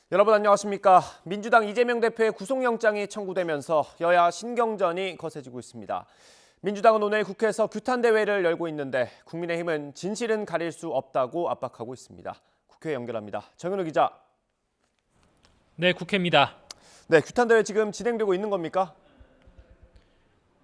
여러분 안녕하십니까. 민주당 이재명 대표의 구속영장이 청구되면서 여야 신경전이 거세지고 있습니다. 민주당은 오늘 국회에서 규탄대회를 열고 있는데 국민의힘은 진실은 가릴 수 없다고 압박하고 있습니다. 국회 연결합니다. 정현우 기자. 네, 국회입니다. 네, 규탄대회 지금 진행되고 있는 겁니까?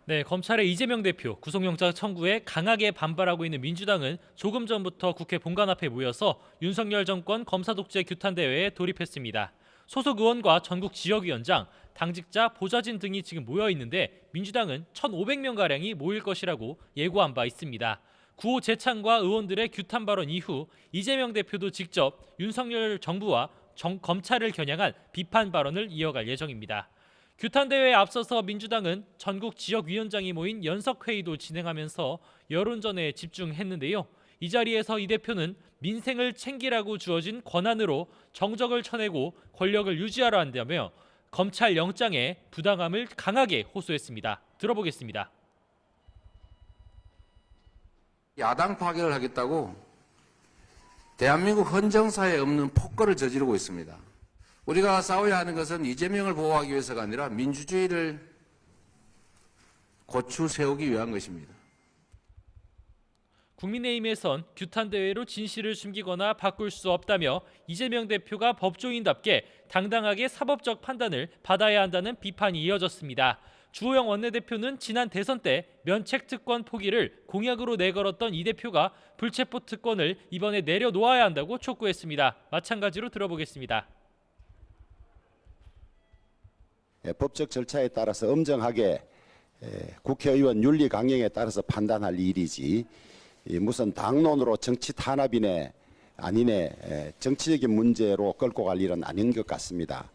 네, 검찰의 이재명 대표 구속영장 청구에 강하게 반발하고 있는 민주당은 조금 전부터 국회 본관 앞에 모여서 윤석열 정권 검사 독재 규탄 대회에 돌입했습니다. 소속 의원과 전국 지역위원장, 당직자, 보좌진 등이 지금 모여 있는데 민주당은 1,500명 가량이 모일 것이라고 예고한 바 있습니다. 구호 재창과 의원들의 규탄 발언 이후 이재명 대표도 직접 윤석열 정부와 검찰을 겨냥한 비판 발언을 이어갈 예정입니다. 규탄대회에 앞서서 민주당은 전국 지역위원장이 모인 연석회의도 진행하면서 여론전에 집중했는데요. 이 자리에서 이 대표는 민생을 챙기라고 주어진 권한으로 정적을 쳐내고 권력을 유지하려 한다며 검찰 영장의 부당함을 강하게 호소했습니다. 들어보겠습니다. 야당 파괴를 하겠다고 대한민국 헌정사에 없는 폭거를 저지르고 있습니다. 우리가 싸워야 하는 것은 이재명을 보호하기 위해서가 아니라 민주주의를 고추 세우기 위한 것입니다. 국민의힘에선 규탄대회로 진실을 숨기거나 바꿀 수 없다며 이재명 대표가 법조인답게 당당하게 사법적 판단을 받아야 한다는 비판이 이어졌습니다. 주호영 원내대표는 지난 대선 때 면책특권 포기를 공약으로 내걸었던 이 대표가 불체포 특권을 이번에 내려놓아야 한다고 촉구했습니다. 마찬가지로 들어보겠습니다. 법적 절차에 따라서 엄정하게 국회의원 윤리 강령에 따라서 판단할 일이지 무슨 당론으로 정치 탄압이네 아니네 정치적인 문제로 끌고 갈 일은 아닌 것 같습니다.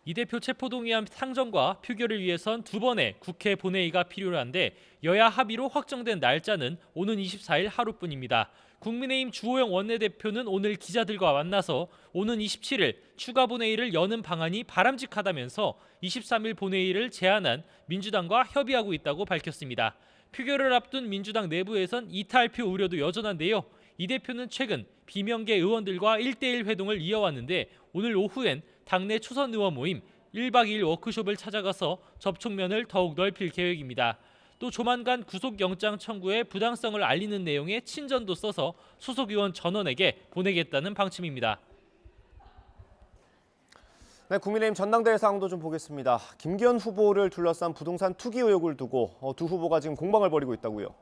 이 대표 체포동의안 상정과 표결을 위해선 2번의 국회 본회의가 필요한데 여야 합의로 확정된 날짜는 오는 24일 하루뿐입니다. 국민의힘 주호영 원내대표는 오늘 기자들과 만나서 오는 27일 추가 본회의를 여는 방안이 바람직하다면서 23일 본회의를 제안한 민주당과 협의하고 있다고 밝혔습니다. 표결을 앞둔 민주당 내부에선 이탈표 우려도 여전한데요. 이 대표는 최근 비명계 의원들과 1대1 회동을 이어왔는데 오늘 오후엔 당내 초선 의원 모임 1박 2일 워크숍을 찾아가서 접촉면을 더욱 넓힐 계획입니다. 또 조만간 구속영장 청구의 부당성을 알리는 내용의 친전도 써서 소속 의원 전원에게 보내겠다는 방침입니다. 네, 국민의힘 전당대회 상황도 좀 보겠습니다. 김기현 후보를 둘러싼 부동산 투기 의혹을 두고 두 후보가 지금 공방을 벌이고 있다고요.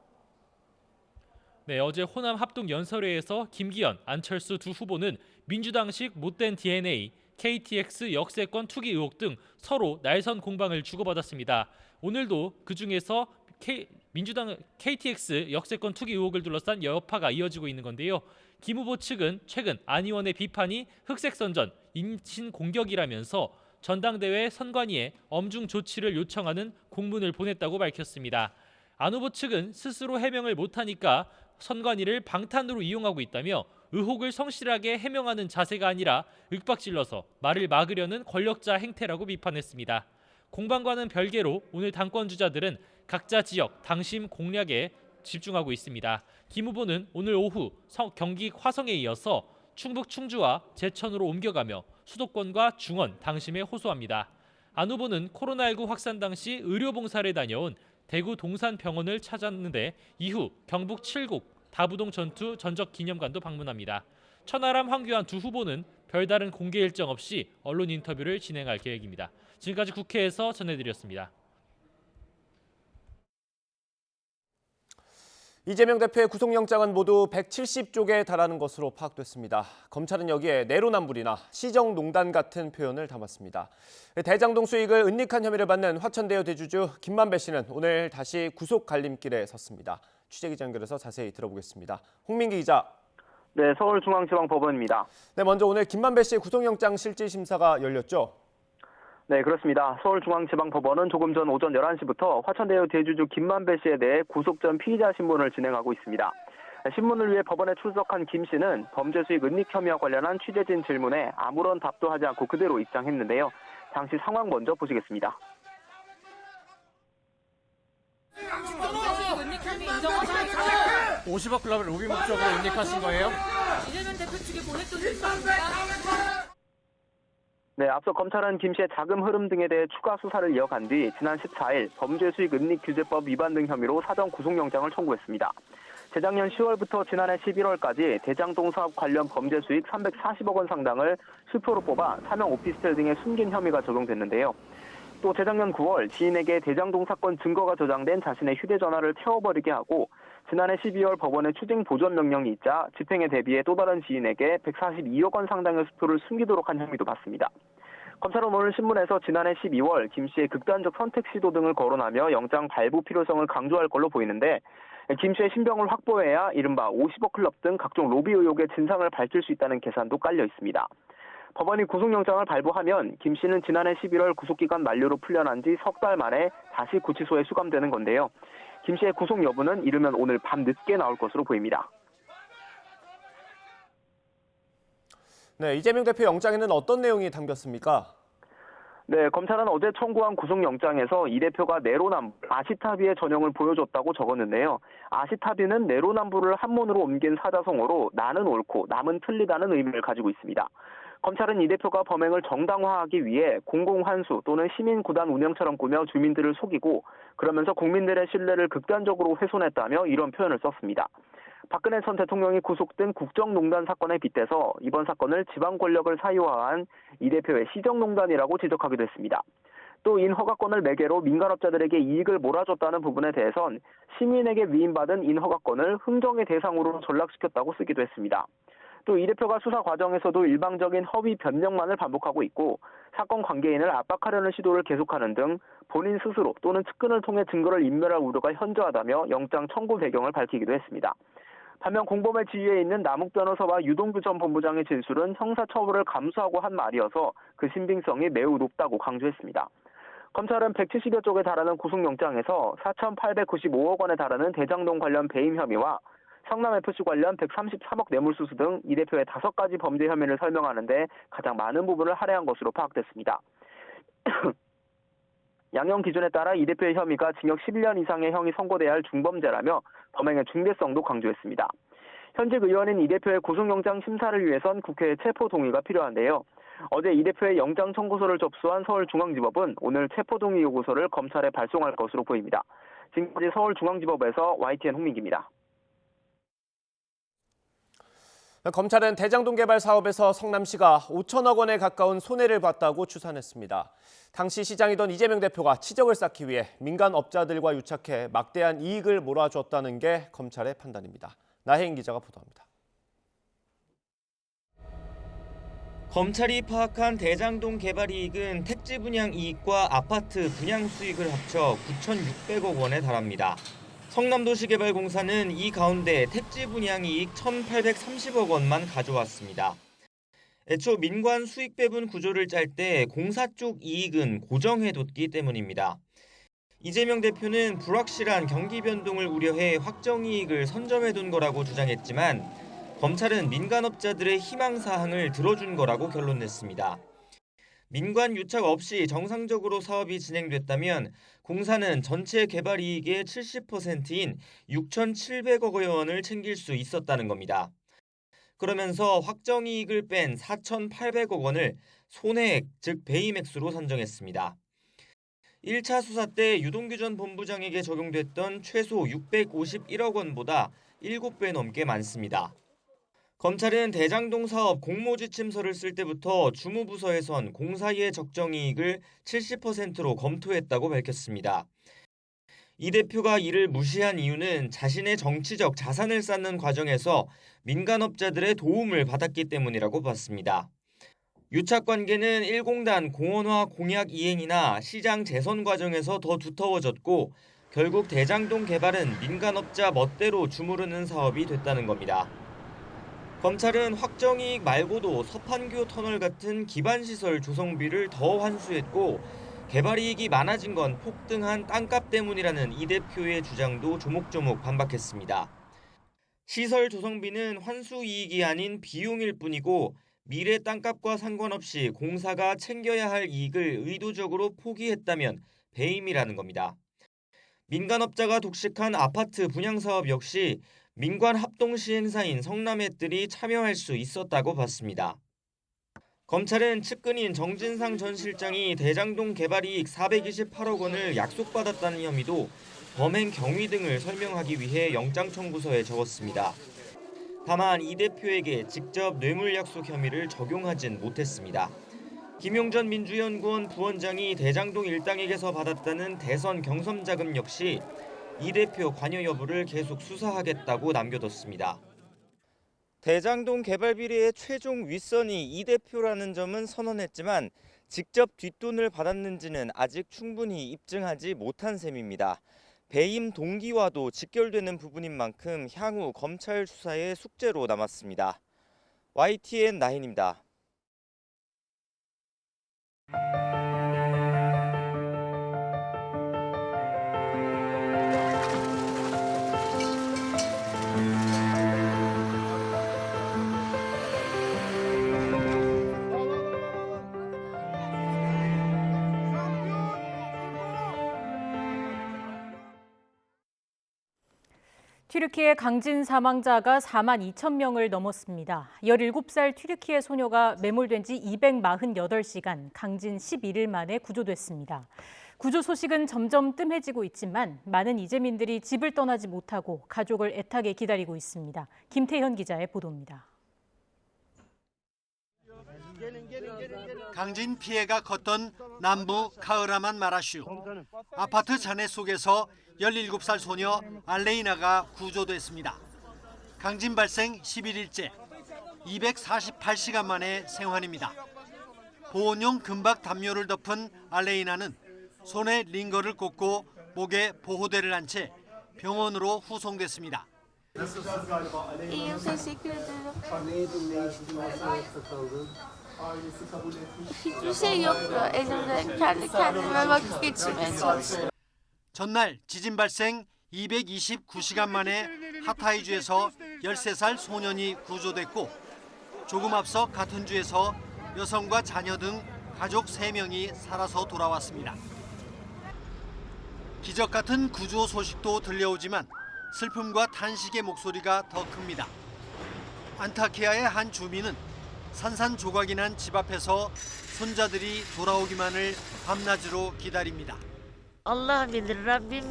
네, 어제 호남 합동 연설회에서 김기현, 안철수 두 후보는 민주당식 못된 DNA, KTX 역세권 투기 의혹 등 서로 날선 공방을 주고받았습니다. 오늘도 그중에서 민주당 KTX 역세권 투기 의혹을 둘러싼 여파가 이어지고 있는 건데요. 김 후보 측은 최근 안 의원의 비판이 흑색선전, 인신 공격이라면서 전당대회 선관위에 엄중 조치를 요청하는 공문을 보냈다고 밝혔습니다. 안 후보 측은 스스로 해명을 못하니까 선관위를 방탄으로 이용하고 있다며 의혹을 성실하게 해명하는 자세가 아니라 윽박질러서 말을 막으려는 권력자 행태라고 비판했습니다. 공방과는 별개로 오늘 당권 주자들은 각자 지역 당심 공략에 집중하고 있습니다. 김 후보는 오늘 오후 경기 화성에 이어서 충북 충주와 제천으로 옮겨가며 수도권과 중원, 당심에 호소합니다. 안 후보는 코로나19 확산 당시 의료봉사를 다녀온 대구 동산병원을 찾았는데 이후 경북 칠곡 다부동 전투 전적 기념관도 방문합니다. 천하람, 황교안 두 후보는 별다른 공개 일정 없이 언론 인터뷰를 진행할 계획입니다. 지금까지 국회에서 전해드렸습니다. 이재명 대표의 구속영장은 모두 170쪽에 달하는 것으로 파악됐습니다. 검찰은 여기에 내로남불이나 시정농단 같은 표현을 담았습니다. 대장동 수익을 은닉한 혐의를 받는 화천대유 대주주 김만배 씨는 오늘 다시 구속 갈림길에 섰습니다. 취재기자 연결해서 자세히 들어보겠습니다. 홍민기 기자. 네, 서울중앙지방법원입니다. 네, 먼저 오늘 김만배 씨의 구속영장 실질심사가 열렸죠? 네, 그렇습니다. 서울중앙지방법원은 조금 전 오전 11시부터 화천대유 대주주 김만배 씨에 대해 구속 전 피의자 신문을 진행하고 있습니다. 신문을 위해 법원에 출석한 김 씨는 범죄 수익 은닉 혐의와 관련한 취재진 질문에 아무런 답도 하지 않고 그대로 입장했는데요. 당시 상황 먼저 보시겠습니다. 50억 클럽을 로비 목적으로 은닉하신 거예요? 이재명 대표 측에 보냈던 수 있습니까? 네, 앞서 검찰은 김 씨의 자금 흐름 등에 대해 추가 수사를 이어간 뒤 지난 14일 범죄수익은닉규제법 위반 등 혐의로 사전 구속영장을 청구했습니다. 재작년 10월부터 지난해 11월까지 대장동 사업 관련 범죄 수익 340억 원 상당을 수표로 뽑아 사명 오피스텔 등에 숨긴 혐의가 적용됐는데요. 또 재작년 9월 지인에게 대장동 사건 증거가 저장된 자신의 휴대전화를 태워버리게 하고 지난해 12월 법원의 추징 보전 명령이 있자 집행에 대비해 또 다른 지인에게 142억 원 상당의 수표를 숨기도록 한 혐의도 받습니다. 검찰은 오늘 신문에서 지난해 12월 김 씨의 극단적 선택 시도 등을 거론하며 영장 발부 필요성을 강조할 걸로 보이는데 김 씨의 신병을 확보해야 이른바 50억 클럽 등 각종 로비 의혹의 진상을 밝힐 수 있다는 계산도 깔려 있습니다. 법원이 구속영장을 발부하면 김 씨는 지난해 11월 구속기간 만료로 풀려난 지 석 달 만에 다시 구치소에 수감되는 건데요. 김 씨의 구속 여부는 이르면 오늘 밤 늦게 나올 것으로 보입니다. 네, 이재명 대표 영장에는 어떤 내용이 담겼습니까? 네, 검찰은 어제 청구한 구속영장에서 이 대표가 내로남불, 아시타비의 전형을 보여줬다고 적었는데요. 아시타비는 내로남불을 한문으로 옮긴 사자성어로 나는 옳고 남은 틀리다는 의미를 가지고 있습니다. 검찰은 이 대표가 범행을 정당화하기 위해 공공환수 또는 시민구단 운영처럼 꾸며 주민들을 속이고 그러면서 국민들의 신뢰를 극단적으로 훼손했다며 이런 표현을 썼습니다. 박근혜 전 대통령이 구속된 국정농단 사건에 빗대서 이번 사건을 지방 권력을 사유화한 이 대표의 시정농단이라고 지적하기도 했습니다. 또 인허가권을 매개로 민간업자들에게 이익을 몰아줬다는 부분에 대해선 시민에게 위임받은 인허가권을 흥정의 대상으로 전락시켰다고 쓰기도 했습니다. 또 이 대표가 수사 과정에서도 일방적인 허위 변명만을 반복하고 있고 사건 관계인을 압박하려는 시도를 계속하는 등 본인 스스로 또는 측근을 통해 증거를 인멸할 우려가 현저하다며 영장 청구 배경을 밝히기도 했습니다. 반면 공범의 지위에 있는 남욱 변호사와 유동규 전 본부장의 진술은 형사처벌을 감수하고 한 말이어서 그 신빙성이 매우 높다고 강조했습니다. 검찰은 170여 쪽에 달하는 구속영장에서 4,895억 원에 달하는 대장동 관련 배임 혐의와 성남FC 관련 133억 뇌물수수 등 이 대표의 5가지 범죄 혐의를 설명하는데 가장 많은 부분을 할애한 것으로 파악됐습니다. 양형 기준에 따라 이 대표의 혐의가 징역 11년 이상의 형이 선고돼야 할 중범죄라며 범행의 중대성도 강조했습니다. 현직 의원인 이 대표의 구속영장 심사를 위해선 국회의 체포 동의가 필요한데요. 어제 이 대표의 영장 청구서를 접수한 서울중앙지법은 오늘 체포 동의 요구서를 검찰에 발송할 것으로 보입니다. 지금까지 서울중앙지법에서 YTN 홍민기입니다. 검찰은 대장동 개발 사업에서 성남시가 5천억 원에 가까운 손해를 봤다고 추산했습니다. 당시 시장이던 이재명 대표가 치적을 쌓기 위해 민간 업자들과 유착해 막대한 이익을 몰아줬다는 게 검찰의 판단입니다. 나혜인 기자가 보도합니다. 검찰이 파악한 대장동 개발 이익은 택지 분양 이익과 아파트 분양 수익을 합쳐 9,600억 원에 달합니다. 성남도시개발공사는 이 가운데 택지 분양 이익 1,830억 원만 가져왔습니다. 애초 민관 수익 배분 구조를 짤 때 공사 쪽 이익은 고정해뒀기 때문입니다. 이재명 대표는 불확실한 경기 변동을 우려해 확정 이익을 선점해둔 거라고 주장했지만 검찰은 민간업자들의 희망사항을 들어준 거라고 결론냈습니다. 민관 유착 없이 정상적으로 사업이 진행됐다면 공사는 전체 개발 이익의 70%인 6,700억 원을 챙길 수 있었다는 겁니다. 그러면서 확정 이익을 뺀 4,800억 원을 손해액, 즉 배임액수로 산정했습니다. 1차 수사 때 유동규 전 본부장에게 적용됐던 최소 651억 원보다 7배 넘게 많습니다. 검찰은 대장동 사업 공모지침서를 쓸 때부터 주무부서에선 공사의 적정이익을 70%로 검토했다고 밝혔습니다. 이 대표가 이를 무시한 이유는 자신의 정치적 자산을 쌓는 과정에서 민간업자들의 도움을 받았기 때문이라고 봤습니다. 유착관계는 1공단 공원화 공약 이행이나 시장 재선 과정에서 더 두터워졌고 결국 대장동 개발은 민간업자 멋대로 주무르는 사업이 됐다는 겁니다. 검찰은 확정이익 말고도 서판교 터널 같은 기반시설 조성비를 더 환수했고 개발이익이 많아진 건 폭등한 땅값 때문이라는 이 대표의 주장도 조목조목 반박했습니다. 시설 조성비는 환수이익이 아닌 비용일 뿐이고 미래 땅값과 상관없이 공사가 챙겨야 할 이익을 의도적으로 포기했다면 배임이라는 겁니다. 민간업자가 독식한 아파트 분양사업 역시 민관 합동시행사인 성남의들이 참여할 수 있었다고 봤습니다. 검찰은 측근인 정진상 전 실장이 대장동 개발 이익 428억 원을 약속받았다는 혐의도 범행 경위 등을 설명하기 위해 영장 청구서에 적었습니다. 다만 이 대표에게 직접 뇌물 약속 혐의를 적용하진 못했습니다. 김용전 민주연구원 부원장이 대장동 일당에게서 받았다는 대선 경선 자금 역시 이 대표 관여 여부를 계속 수사하겠다고 남겨뒀습니다. 대장동 개발 비리의 최종 윗선이 이 대표라는 점은 선언했지만 직접 뒷돈을 받았는지는 아직 충분히 입증하지 못한 셈입니다. 배임 동기와도 직결되는 부분인 만큼 향후 검찰 수사의 숙제로 남았습니다. YTN 9입니다. 튀르키예 강진 사망자가 4만 2천 명을 넘었습니다. 17살 튀르키예 소녀가 매몰된 지 248시간, 강진 11일 만에 구조됐습니다. 구조 소식은 점점 뜸해지고 있지만 많은 이재민들이 집을 떠나지 못하고 가족을 애타게 기다리고 있습니다. 김태현 기자의 보도입니다. 강진 피해가 컸던 남부 카흐라만 마라슈. 아파트 잔해 속에서 17살 소녀 알레이나가 구조됐습니다. 강진 발생 11일째, 248시간 만에 생還입니다. 보온용 금박 담요를 덮은 알레이나는 손에 링거를 꽂고 목에 보호대를 한 채 병원으로 후송됐습니다. Hiçbir şey yoktu elimde. Kendi kendime vakit geçirmeye çalıştım. 전날 지진 발생 229시간 만에 하타이주에서 13살 소년이 구조됐고 조금 앞서 같은 주에서 여성과 자녀 등 가족 3명이 살아서 돌아왔습니다. 기적 같은 구조 소식도 들려오지만 슬픔과 탄식의 목소리가 더 큽니다. 안타키아의 한 주민은 산산조각이 난 집 앞에서 손자들이 돌아오기만을 밤낮으로 기다립니다. Allah bilir Rabbim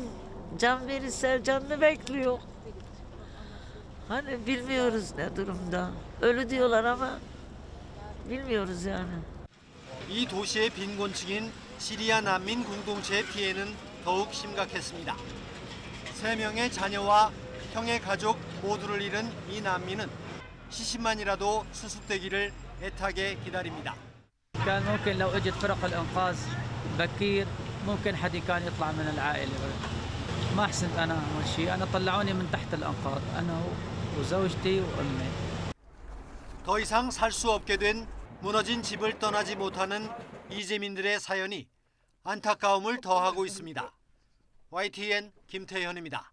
can verirse canını bekliyor. Hani bilmiyoruz ne durumda. Ölü diyorlar ama bilmiyoruz yani. 이 도시의 빈곤층인 시리아 난민 공동체의 피해는 더욱 심각했습니다. 3명의 자녀와 형의 가족 모두를 잃은 이 난민은 시신만이라도 수습되기를 애타게 기다립니다. كان ممكن لو اجت فرق الانقاذ بكير ممكن حد كان يطلع من العائله ما حسنت انا اول شيء انا طلعوني من تحت الانقاض انا وزوجتي وامي 더 이상 살 수 없게 된 무너진 집을 떠나지 못하는 이재민들의 사연이 안타까움을 더하고 있습니다. YTN 김태현입니다.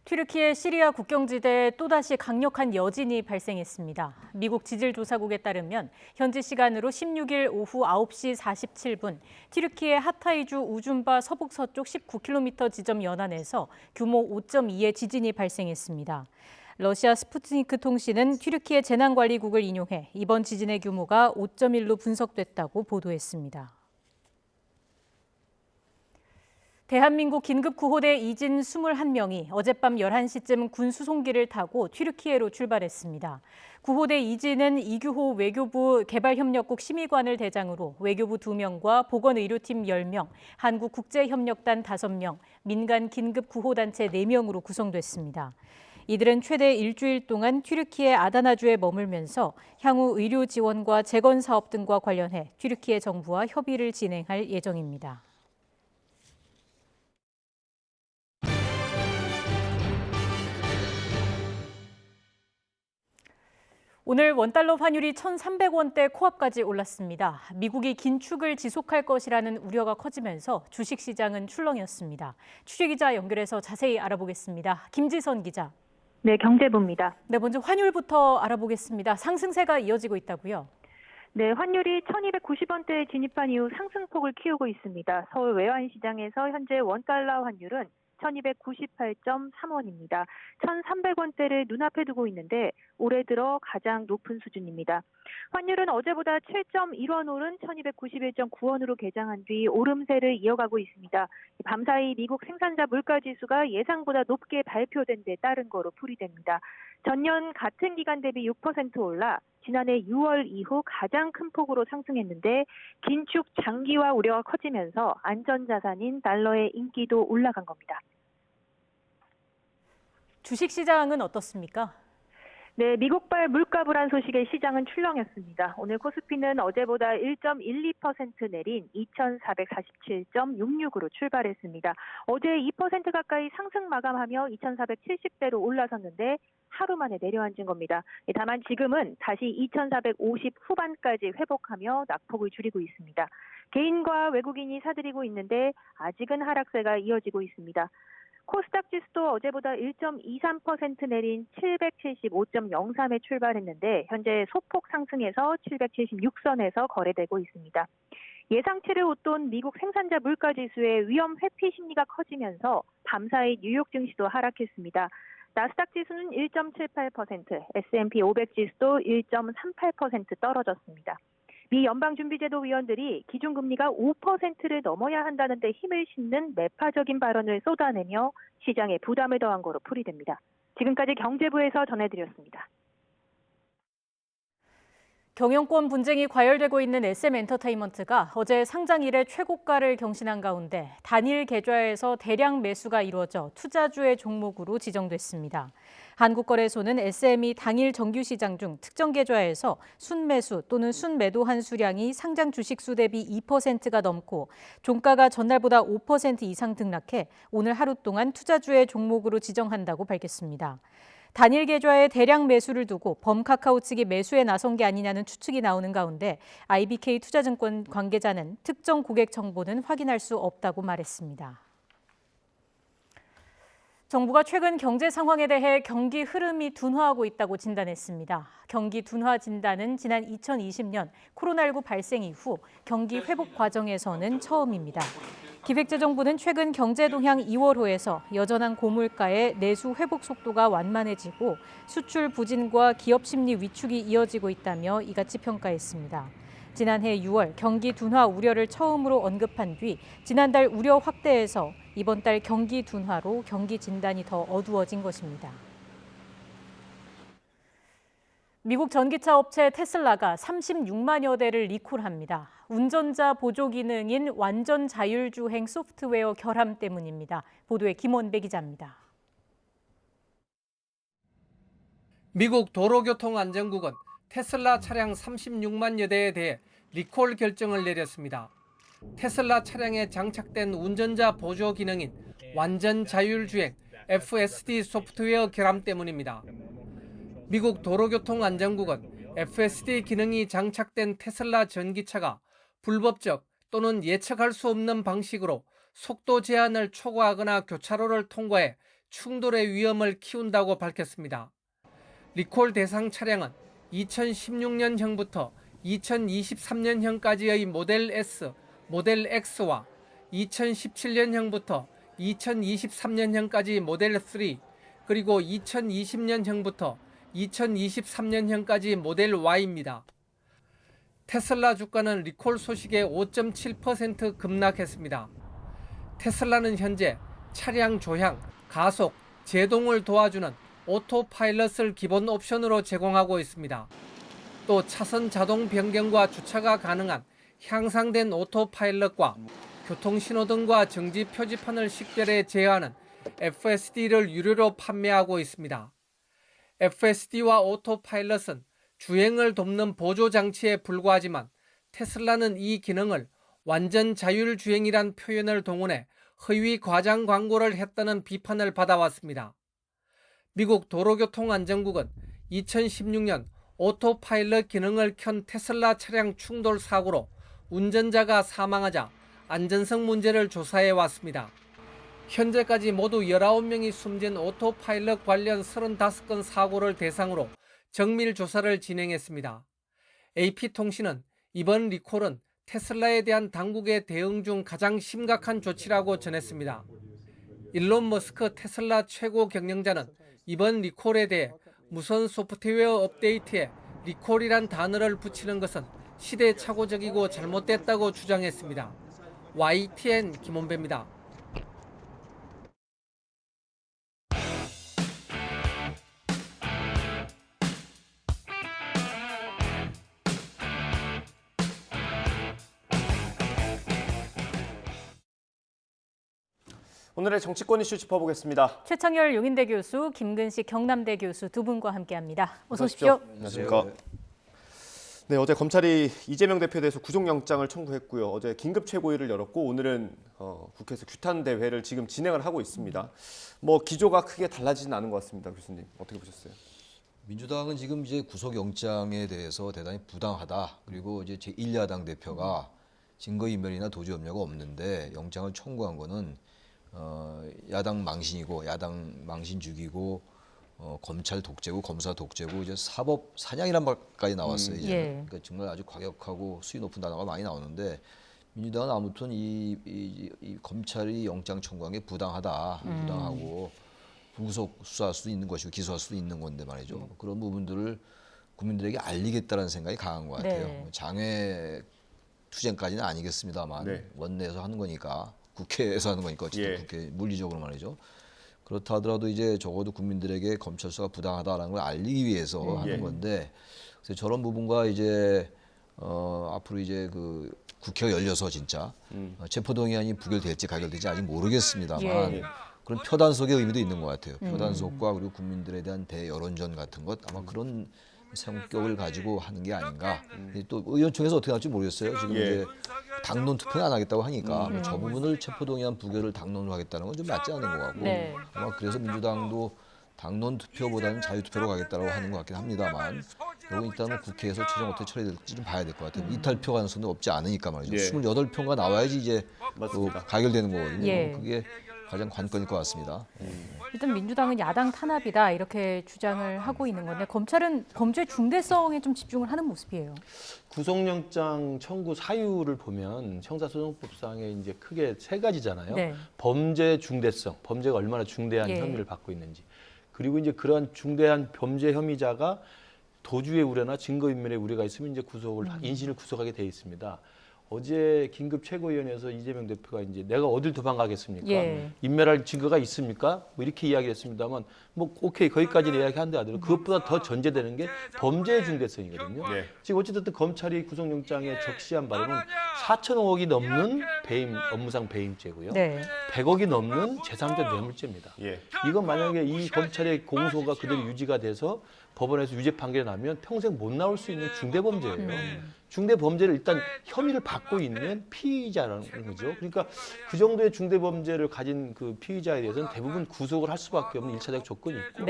튀르키예 시리아 국경지대에 또다시 강력한 여진이 발생했습니다. 미국 지질조사국에 따르면 현지 시간으로 16일 오후 9시 47분 튀르키예 하타이주 우준바 서북서쪽 19km 지점 연안에서 규모 5.2의 지진이 발생했습니다. 러시아 스푸트니크 통신은 튀르키예 재난관리국을 인용해 이번 지진의 규모가 5.1로 분석됐다고 보도했습니다. 대한민국 긴급구호대 이진 21명이 어젯밤 11시쯤 군 수송기를 타고 튀르키예로 출발했습니다. 구호대 이진은 이규호 외교부 개발협력국 심의관을 대상으로 외교부 2명과 보건의료팀 10명, 한국국제협력단 5명, 민간 긴급구호단체 4명으로 구성됐습니다. 이들은 최대 일주일 동안 튀르키예 아다나주에 머물면서 향후 의료 지원과 재건 사업 등과 관련해 튀르키예 정부와 협의를 진행할 예정입니다. 오늘 원달러 환율이 1,300원대 코앞까지 올랐습니다. 미국이 긴축을 지속할 것이라는 우려가 커지면서 주식시장은 출렁였습니다. 취재기자 연결해서 자세히 알아보겠습니다. 김지선 기자. 네, 경제부입니다. 네, 먼저 환율부터 알아보겠습니다. 상승세가 이어지고 있다고요? 네, 환율이 1,290원대에 진입한 이후 상승폭을 키우고 있습니다. 서울 외환시장에서 현재 원달러 환율은 1298.3원입니다. 1,300원대를 눈앞에 두고 있는데 올해 들어 가장 높은 수준입니다. 환율은 어제보다 7.1원 오른 1291.9원으로 개장한 뒤 오름세를 이어가고 있습니다. 밤사이 미국 생산자 물가지수가 예상보다 높게 발표된 데 따른 거로 풀이됩니다. 전년 같은 기간 대비 6% 올라 지난해 6월 이후 가장 큰 폭으로 상승했는데 긴축 장기화 우려가 커지면서 안전자산인 달러의 인기도 올라간 겁니다. 주식시장은 어떻습니까? 네, 미국발 물가 불안 소식에 시장은 출렁였습니다. 오늘 코스피는 어제보다 1.12% 내린 2,447.66으로 출발했습니다. 어제 2% 가까이 상승 마감하며 2,470대로 올라섰는데 하루 만에 내려앉은 겁니다. 다만 지금은 다시 2,450 후반까지 회복하며 낙폭을 줄이고 있습니다. 개인과 외국인이 사들이고 있는데 아직은 하락세가 이어지고 있습니다. 코스닥 지수도 어제보다 1.23% 내린 775.03에 출발했는데 현재 소폭 상승해서 776선에서 거래되고 있습니다. 예상치를 웃돈 미국 생산자 물가 지수의 위험 회피 심리가 커지면서 밤사이 뉴욕 증시도 하락했습니다. 나스닥 지수는 1.78%, S&P 500 지수도 1.38% 떨어졌습니다. 미 연방준비제도 위원들이 기준금리가 5%를 넘어야 한다는 데 힘을 싣는 매파적인 발언을 쏟아내며 시장에 부담을 더한 거로 풀이됩니다. 지금까지 경제부에서 전해드렸습니다. 경영권 분쟁이 과열되고 있는 SM엔터테인먼트가 어제 상장 이래 최고가를 경신한 가운데 단일 계좌에서 대량 매수가 이루어져 투자주의 종목으로 지정됐습니다. 한국거래소는 SM이 당일 정규시장 중 특정 계좌에서 순매수 또는 순매도한 수량이 상장 주식수 대비 2%가 넘고 종가가 전날보다 5% 이상 등락해 오늘 하루 동안 투자주의 종목으로 지정한다고 밝혔습니다. 단일 계좌에 대량 매수를 두고 범카카오 측이 매수에 나선 게 아니냐는 추측이 나오는 가운데 IBK 투자증권 관계자는 특정 고객 정보는 확인할 수 없다고 말했습니다. 정부가 최근 경제 상황에 대해 경기 흐름이 둔화하고 있다고 진단했습니다. 경기 둔화 진단은 지난 2020년 코로나19 발생 이후 경기 회복 과정에서는 처음입니다. 기획재정부는 최근 경제 동향 2월호에서 여전한 고물가에 내수 회복 속도가 완만해지고 수출 부진과 기업 심리 위축이 이어지고 있다며 이같이 평가했습니다. 지난해 6월 경기 둔화 우려를 처음으로 언급한 뒤 지난달 우려 확대해서 이번 달 경기 둔화로 경기 진단이 더 어두워진 것입니다. 미국 전기차 업체 테슬라가 36만여 대를 리콜합니다. 운전자 보조 기능인 완전 자율주행 소프트웨어 결함 때문입니다. 보도에 김원배 기자입니다. 미국 도로교통안전국은 테슬라 차량 36만여 대에 대해 리콜 결정을 내렸습니다. 테슬라 차량에 장착된 운전자 보조 기능인 완전 자율주행 FSD 소프트웨어 결함 때문입니다. 미국 도로교통안전국은 FSD 기능이 장착된 테슬라 전기차가 불법적 또는 예측할 수 없는 방식으로 속도 제한을 초과하거나 교차로를 통과해 충돌의 위험을 키운다고 밝혔습니다. 리콜 대상 차량은 2016년형부터 2023년형까지의 모델 S, 모델 X와 2017년형부터 2023년형까지 모델 3, 그리고 2020년형부터 2023년형까지 모델 Y입니다. 테슬라 주가는 리콜 소식에 5.7% 급락했습니다. 테슬라는 현재 차량 조향, 가속, 제동을 도와주는 오토파일럿을 기본 옵션으로 제공하고 있습니다. 또 차선 자동 변경과 주차가 가능한 향상된 오토파일럿과 교통신호등과 정지 표지판을 식별해 제어하는 FSD를 유료로 판매하고 있습니다. FSD와 오토파일럿은 주행을 돕는 보조장치에 불과하지만 테슬라는 이 기능을 완전 자율주행이란 표현을 동원해 허위 과장 광고를 했다는 비판을 받아왔습니다. 미국 도로교통안전국은 2016년 오토파일럿 기능을 켠 테슬라 차량 충돌 사고로 운전자가 사망하자 안전성 문제를 조사해 왔습니다. 현재까지 모두 19명이 숨진 오토파일럿 관련 35건 사고를 대상으로 정밀 조사를 진행했습니다. AP통신은 이번 리콜은 테슬라에 대한 당국의 대응 중 가장 심각한 조치라고 전했습니다. 일론 머스크 테슬라 최고 경영자는 이번 리콜에 대해 무선 소프트웨어 업데이트에 리콜이란 단어를 붙이는 것은 시대착오적이고 잘못됐다고 주장했습니다. YTN 김원배입니다. 오늘의 정치권 이슈 짚어보겠습니다. 최창열 용인대 교수, 김근식 경남대 교수 두 분과 함께합니다. 어서 오십시오. 안녕하십니까. 네, 어제 검찰이 이재명 대표에 대해서 구속영장을 청구했고요. 어제 긴급 최고위를 열었고 오늘은 국회에서 규탄 대회를 지금 진행을 하고 있습니다. 뭐 기조가 크게 달라지진 않은 것 같습니다, 교수님. 어떻게 보셨어요? 민주당은 지금 이제 구속영장에 대해서 대단히 부당하다. 그리고 이제 제1야당 대표가 증거인멸이나 도주 염려가 없는데 영장을 청구한 거는 야당 망신이고 야당 망신 죽이고 검찰 독재고 검사 독재고 이제 사법 사냥이란 말까지 나왔어요. 이제 그러니까 정말 아주 과격하고 수위 높은 단어가 많이 나오는데 민주당은 아무튼 이 검찰이 영장 청구한 게 부당하다, 부당하고 불구속 수사할 수도 있는 것이고 기소할 수도 있는 건데 말이죠. 그런 부분들을 국민들에게 알리겠다는 생각이 강한 것 같아요. 네. 장외 투쟁까지는 아니겠습니다만 원내에서 하는 거니까. 국회에서 하는 거니까 어쨌든 국회 물리적으로 말이죠. 그렇다 하더라도 이제 적어도 국민들에게 검찰 수사가 부당하다라는 걸 알리기 위해서 하는 건데 그래서 저런 부분과 이제 앞으로 이제 그 국회가 열려서 진짜 체포동의안이 부결될지 가결될지 아직 모르겠습니다만 그런 표단속의 의미도 있는 것 같아요. 표단속과 그리고 국민들에 대한 대여론전 같은 것 아마 그런 성격을 가지고 하는 게 아닌가. 또 의원총회에서 어떻게 할지 모르겠어요. 지금 이제 당론 투표는 안 하겠다고 하니까 저 부분을 체포동의안 부결을 당론으로 하겠다는 건 좀 맞지 않은 것 같고 아마 그래서 민주당도 당론 투표보다는 자유투표로 가겠다고 하는 것 같긴 합니다만 이건 일단은 국회에서 최종 어떻게 처리될지 좀 봐야 될 것 같아요. 이탈표 가능성도 없지 않으니까 말이죠. 28표가 나와야지 이제 또 가결되는 거거든요. 그게 가장 관건일 것 같습니다. 일단 민주당은 야당 탄압이다 이렇게 주장을 하고 있는 건데 검찰은 범죄 중대성에 좀 집중을 하는 모습이에요. 구속영장 청구 사유를 보면 형사소송법상에 이제 크게 세 가지잖아요. 범죄 중대성, 범죄가 얼마나 중대한 혐의를 받고 있는지, 그리고 이제 그러한 중대한 범죄 혐의자가 도주의 우려나 증거인멸의 우려가 있으면 이제 인신을 구속하게 돼 있습니다. 어제 긴급 최고위원회에서 이재명 대표가 이제 내가 어딜 도망가겠습니까? 인멸할 증거가 있습니까? 뭐 이렇게 이야기했습니다만 뭐 오케이 거기까지는 이야기한다 하더라도 그것보다 더 전제되는 게 범죄의 중대성이거든요. 지금 어쨌든 검찰이 구속영장에 적시한 바로는 4천억이 넘는 배임 업무상 배임죄고요. 100억이 넘는 제3자 뇌물죄입니다. 이건 만약에 이 검찰의 공소가 그대로 유지가 돼서 법원에서 유죄 판결이 나면 평생 못 나올 수 있는 중대범죄예요. 중대범죄를 일단 혐의를 받고 있는 피의자라는 거죠. 그러니까 그 정도의 중대범죄를 가진 그 피의자에 대해서는 대부분 구속을 할 수밖에 없는 1차적 조건이 있고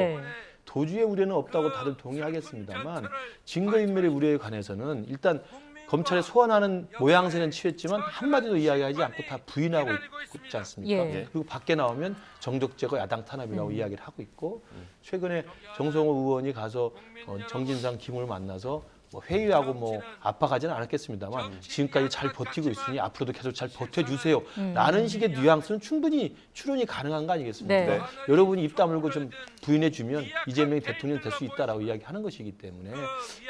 도주의 우려는 없다고 다들 동의하겠습니다만 증거인멸의 우려에 관해서는 일단 검찰에 소환하는 모양새는 취했지만 한마디도 이야기하지 않고 다 부인하고 있지 않습니까? 그리고 밖에 나오면 정적제거 야당 탄압이라고 이야기를 하고 있고 최근에 정성호 의원이 가서 정진상 김을 만나서 뭐 회의하고 뭐 압박하지는 않았겠습니다만 지금까지 잘 버티고 있으니 앞으로도 계속 잘 버텨주세요. 라는 식의 뉘앙스는 충분히 추론이 가능한 거 아니겠습니까? 여러분이 입 다물고 좀 부인해주면 이재명이 대통령이 될 수 있다라고 이야기하는 것이기 때문에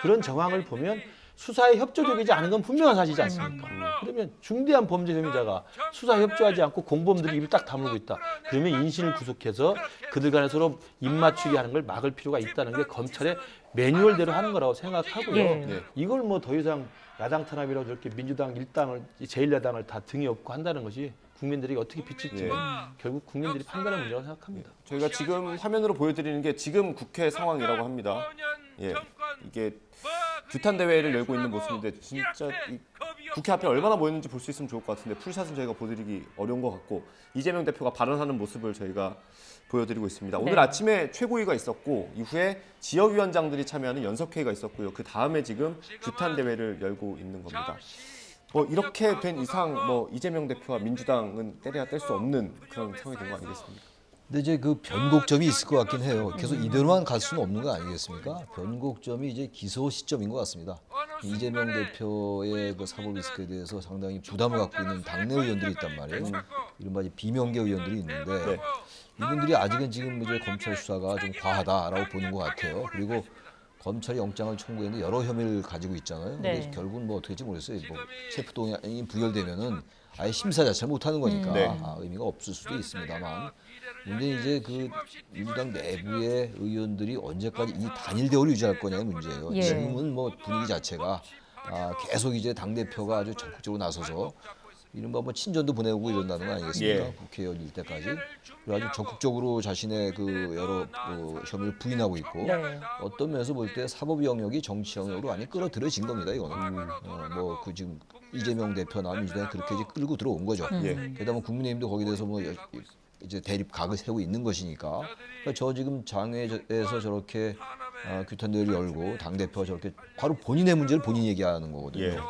그런 정황을 보면 수사에 협조적이지 않은 건 분명한 사실이지 않습니까? 그러면 중대한 범죄 혐의자가 수사에 협조하지 않고 공범들이 입을 딱 다물고 있다. 그러면 인신을 구속해서 그들 간에 서로 입맞추기 하는 걸 막을 필요가 있다는 게 검찰의 매뉴얼대로 하는 거라고 생각하고요. 이걸 뭐 더 이상 야당 탄압이라고 저렇게 민주당 일당을 제1야당을 다 등에 업고 한다는 것이 국민들에게 어떻게 비칠지는 결국 국민들이 판단할 문제라고 생각합니다. 저희가 지금 화면으로 보여드리는 게 지금 국회 상황이라고 합니다. 이게 규탄 대회를 열고 있는 모습인데 진짜 국회 앞에 얼마나 모였는지 볼 수 있으면 좋을 것 같은데 풀샷은 저희가 보여드리기 어려운 것 같고 이재명 대표가 발언하는 모습을 저희가 보여드리고 있습니다. 오늘 아침에 최고위가 있었고 이후에 지역위원장들이 참여하는 연석회의가 있었고요. 그 다음에 지금 규탄 대회를 열고 있는 겁니다. 이렇게 된 이상 이재명 대표와 민주당은 때려야 뗄 수 없는 그런 상황이 된 거 아니겠습니까? 근데 이제 그 변곡점이 있을 것 같긴 해요. 계속 이대로만 갈 수는 없는 거 아니겠습니까? 변곡점이 이제 기소 시점인 것 같습니다. 이재명 대표의 그 사법 리스크에 대해서 상당히 부담을 갖고 있는 당내 의원들이 있단 말이에요. 이른바 비명계 의원들이 있는데 이분들이 아직은 지금 이제 검찰 수사가 좀 과하다라고 보는 것 같아요. 그리고 검찰이 영장을 청구했는데 여러 혐의를 가지고 있잖아요. 근데 결국은 뭐 어떻게 될지 모르겠어요. 뭐 체포동의안이 부결되면은 아예 심사 자체를 못하는 거니까 의미가 없을 수도 있습니다만, 문제는 이제 그 민주당 내부의 의원들이 언제까지 이 단일 대우를 유지할 거냐의 문제예요. 지금은 뭐 분위기 자체가 계속 이제 당 대표가 아주 적극적으로 나서서 이른바 뭐 친전도 보내고 이런다는 거 아니겠습니까? 국회의원일 때까지. 아주 적극적으로 자신의 그 여러 혐의를 부인하고 있고 어떤 면에서 볼 때 사법 영역이 정치 영역으로 많이 끌어들여진 겁니다. 이거는 뭐 그 지금 이재명 대표나 민주당이 그렇게 이제 끌고 들어온 거죠. 게다가 뭐 국민의힘도 거기에 대해서 뭐 이제 대립각을 세우고 있는 것이니까. 그러니까 저 지금 장외에서 저렇게 규탄대회를 열고 당 대표가 저렇게 바로 본인의 문제를 본인이 얘기하는 거거든요.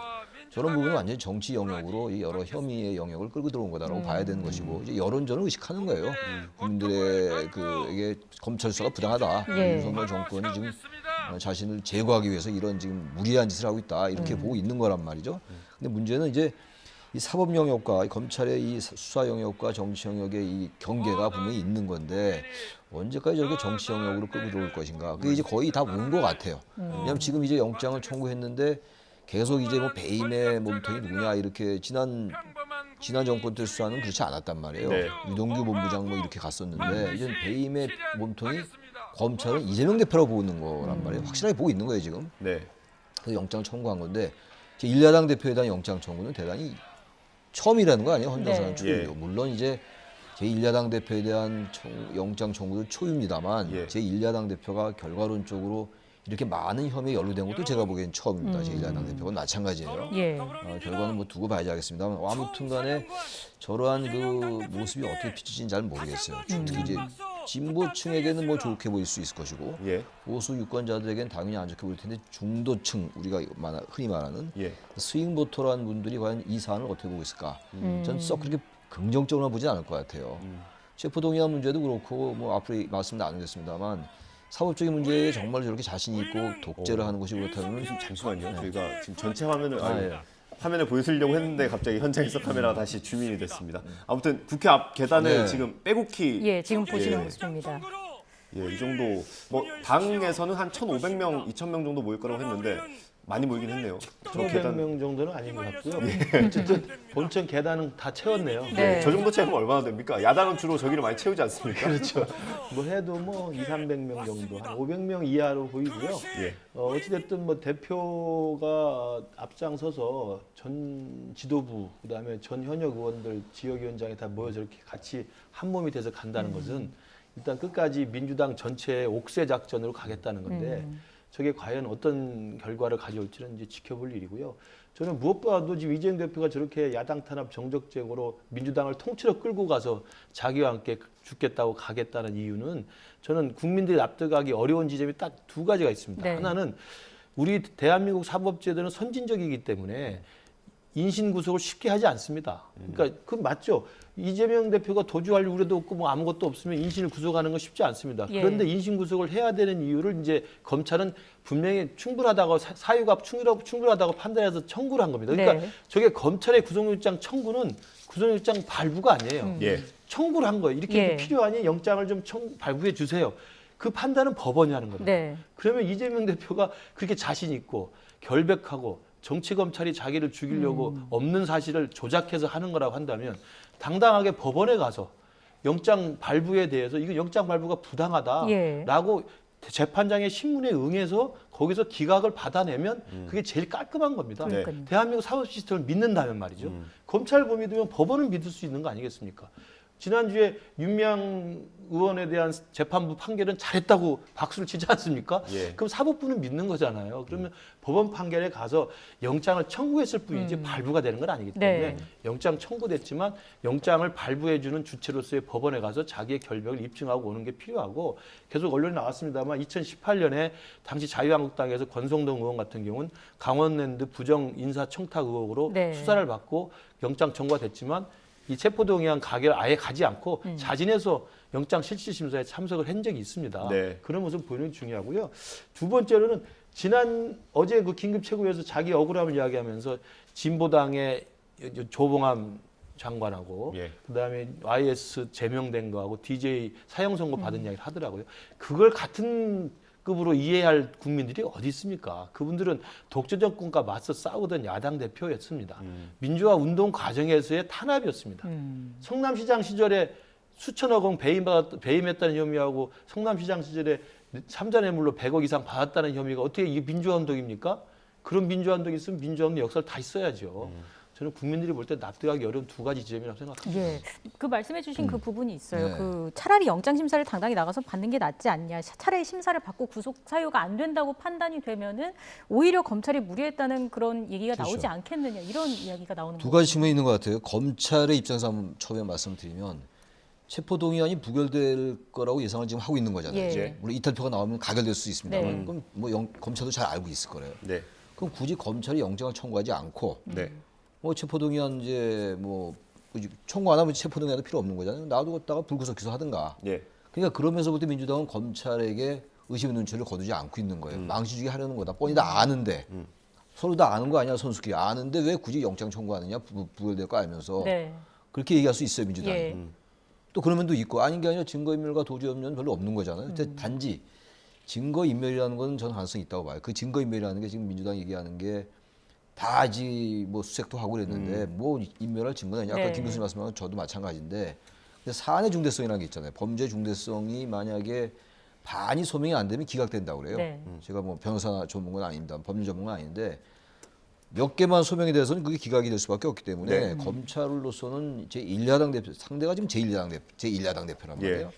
저런 부분은 완전히 정치 영역으로 이 여러 혐의의 영역을 끌고 들어온 거다라고 봐야 되는 것이고, 이제 여론전을 의식하는 거예요. 국민들의 그에게 검찰 수사가 부당하다. 윤석열 정권이 지금 자신을 제거하기 위해서 이런 지금 무리한 짓을 하고 있다. 이렇게 보고 있는 거란 말이죠. 근데 문제는 이제 이 사법 영역과 왜냐면 이 수사 영역과 정치 영역의 이 경계가 분명히 있는 건데 언제까지 저렇게 정치 영역으로 끌고 들어올 것인가. 그게 이제 거의 다 온 것 같아요. 왜냐하면 지금 이제 영장을 청구했는데 계속 이제 뭐 배임의 몸통이 누구냐 이렇게 지난 정권 때 수사는 그렇지 않았단 말이에요. 유동규 본부장 뭐 이렇게 갔었는데 이제 배임의 몸통이 검찰은 이재명 대표라고 보고 있는 거란 말이에요. 확실하게 보고 있는 거예요 지금. 그래서 영장 청구한 건데 일야당 대표에 대한 영장 청구는 대단히 처음이라는 거 아니에요. 헌정사상 초유죠. 물론 이제 제1야당 대표에 대한 영장 청구도 초유입니다만 제1야당 대표가 결과론적으로 이렇게 많은 혐의에 연루된 것도 제가 보기엔 처음입니다. 제1야당 대표가 마찬가지예요. 결과는 뭐 두고 봐야지 하겠습니다만 아무튼 간에 저러한 그 모습이 어떻게 비춰지는지 잘 모르겠어요. 특히 이제 진보층에게는 뭐 좋게 보일 수 있을 것이고 보수 유권자들에게는 당연히 안 좋게 보일 텐데 중도층, 우리가 흔히 말하는 스윙 보터라는 분들이 과연 이 사안을 어떻게 보고 있을까? 저는 썩 그렇게 긍정적으로 보진 않을 것 같아요. 체포동의안 문제도 그렇고 뭐 앞으로 말씀 나누겠습니다만 사법적인 문제에 정말 저렇게 자신 있고 독재를 하는 것이 그렇다면 잠시만요. 저희가 지금 전체 화면을 화면에 보여드리려고 했는데 갑자기 현장에서 카메라가 다시 줌인이 됐습니다. 아무튼 국회 앞 계단을 지금 빼곡히 지금 보시는 모습입니다. 이 정도 뭐 당에서는 한 1,500명, 2,000명 정도 모일 거라고 했는데 많이 모이긴 했네요. 1,500명 정도는 아닌 것 같고요. 어쨌든 본청 계단은 다 채웠네요. 저 정도 채우면 얼마나 됩니까? 야당은 주로 저기를 많이 채우지 않습니까? 그렇죠. 뭐 해도 뭐 200~300명 정도, 한 500명 이하로 보이고요. 어찌됐든 뭐 대표가 앞장서서 전 지도부, 그다음에 전 현역 의원들, 지역위원장이 다 모여 저렇게 같이 한 몸이 돼서 간다는 것은 일단 끝까지 민주당 전체의 옥새 작전으로 가겠다는 건데 저게 과연 어떤 결과를 가져올지는 이제 지켜볼 일이고요. 저는 무엇보다도 지금 이재명 대표가 저렇게 야당 탄압 정적쟁으로 민주당을 통째로 끌고 가서 자기와 함께 죽겠다고 가겠다는 이유는 저는 국민들이 납득하기 어려운 지점이 딱 두 가지가 있습니다. 하나는 우리 대한민국 사법제도는 선진적이기 때문에 인신 구속을 쉽게 하지 않습니다. 그러니까 그건 맞죠. 이재명 대표가 도주할 우려도 없고 뭐 아무것도 없으면 인신을 구속하는 건 쉽지 않습니다. 그런데 인신 구속을 해야 되는 이유를 이제 검찰은 분명히 충분하다고 사유가 충분하다고 판단해서 청구를 한 겁니다. 그러니까 저게 검찰의 구속영장 청구는 구속영장 발부가 아니에요. 청구를 한 거예요. 이렇게 필요하니 영장을 좀 발부해 주세요. 그 판단은 법원이 하는 겁니다. 그러면 이재명 대표가 그렇게 자신 있고 결백하고 정치검찰이 자기를 죽이려고 없는 사실을 조작해서 하는 거라고 한다면 당당하게 법원에 가서 영장 발부에 대해서 이거 영장 발부가 부당하다라고 재판장의 신문에 응해서 거기서 기각을 받아내면 그게 제일 깔끔한 겁니다. 대한민국 사법 시스템을 믿는다면 말이죠. 검찰 범위도면 법원은 믿을 수 있는 거 아니겠습니까? 지난주에 윤미향 의원에 대한 재판부 판결은 잘했다고 박수를 치지 않습니까? 그럼 사법부는 믿는 거잖아요. 그러면 법원 판결에 가서 영장을 청구했을 뿐이지 발부가 되는 건 아니기 때문에 영장 청구됐지만 영장을 발부해주는 주체로서의 법원에 가서 자기의 결백을 입증하고 오는 게 필요하고 계속 언론에 나왔습니다만 2018년에 당시 자유한국당에서 권성동 의원 같은 경우는 강원랜드 부정 인사 청탁 의혹으로 수사를 받고 영장 청구가 됐지만 이 체포동의안 가결 아예 가지 않고 자진해서 영장 실질심사에 참석을 한 적이 있습니다. 그런 모습 보이는 게 중요하고요. 두 번째로는 어제 그 긴급 최고위에서 자기 억울함을 이야기하면서 진보당의 조봉암 장관하고 예. 그다음에 YS 제명된 거하고 DJ 사형 선고 받은 이야기를 하더라고요. 그걸 같은 급으로 이해할 국민들이 어디 있습니까? 그분들은 독재 정권과 맞서 싸우던 야당 대표였습니다. 민주화 운동 과정에서의 탄압이었습니다. 성남시장 시절에 수천억 원 배임했다는 혐의하고 성남시장 시절에 삼자뇌물로 100억 이상 받았다는 혐의가 어떻게 이게 민주화 운동입니까? 그런 민주화 운동이 있으면 민주화 운동 역사를 다 있어야죠. 저는 국민들이 볼 때 납득하기 어려운 두 가지 지점이라고 생각합니다. 예, 그 말씀해주신 그 부분이 있어요. 네. 그 차라리 영장 심사를 당당히 나가서 받는 게 낫지 않냐. 차라리 심사를 받고 구속 사유가 안 된다고 판단이 되면은 오히려 검찰이 무리했다는 그런 얘기가 그렇죠. 나오지 않겠느냐 이런 이야기가 나오는 두 거죠. 가지 측면이 있는 것 같아요. 검찰의 입장에서 한번 처음에 말씀드리면 체포동의안이 부결될 거라고 예상을 지금 하고 있는 거잖아요. 예. 이제 물론 이탈표가 나오면 가결될 수 있습니다만 네. 그럼 뭐 검찰도 잘 알고 있을 거래요. 네. 그럼 굳이 검찰이 영장을 청구하지 않고 네. 뭐 체포동의안 이제 뭐 청구 안 하면 체포동의안도 필요 없는 거잖아요. 놔두다가 불구속 기소하든가. 예. 그러니까 그러면서부터 민주당은 검찰에게 의심의 눈초리를 거두지 않고 있는 거예요. 망치주기 하려는 거다. 뻔히 다 아는데 서로 다 아는 거 아니야 선수끼리 아는데 왜 굳이 영장 청구하느냐 부결될 거 알면서 네. 그렇게 얘기할 수 있어요 민주당이. 예. 또 그런 면도 있고 아닌 게 아니라 증거인멸과 도주협력은 별로 없는 거잖아요. 단지 증거인멸이라는 건 저는 가능성이 있다고 봐요. 그 증거인멸이라는 게 지금 민주당이 얘기하는 게 다 아직 뭐 수색도 하고 그랬는데 뭐 인멸할 증거는 아니야. 아까 네. 김 교수님 말씀한 건 저도 마찬가지인데 근데 사안의 중대성이라는 게 있잖아요. 범죄 중대성이 만약에 반이 소명이 안 되면 기각된다고 그래요. 네. 제가 뭐 변호사 전문가는 아닙니다. 법률 전문가는 아닌데 몇 개만 소명이 돼서는 그게 기각이 될 수밖에 없기 때문에 검찰로서는 제1야당 대표 상대가 지금 제1야당 대표란 말이에요.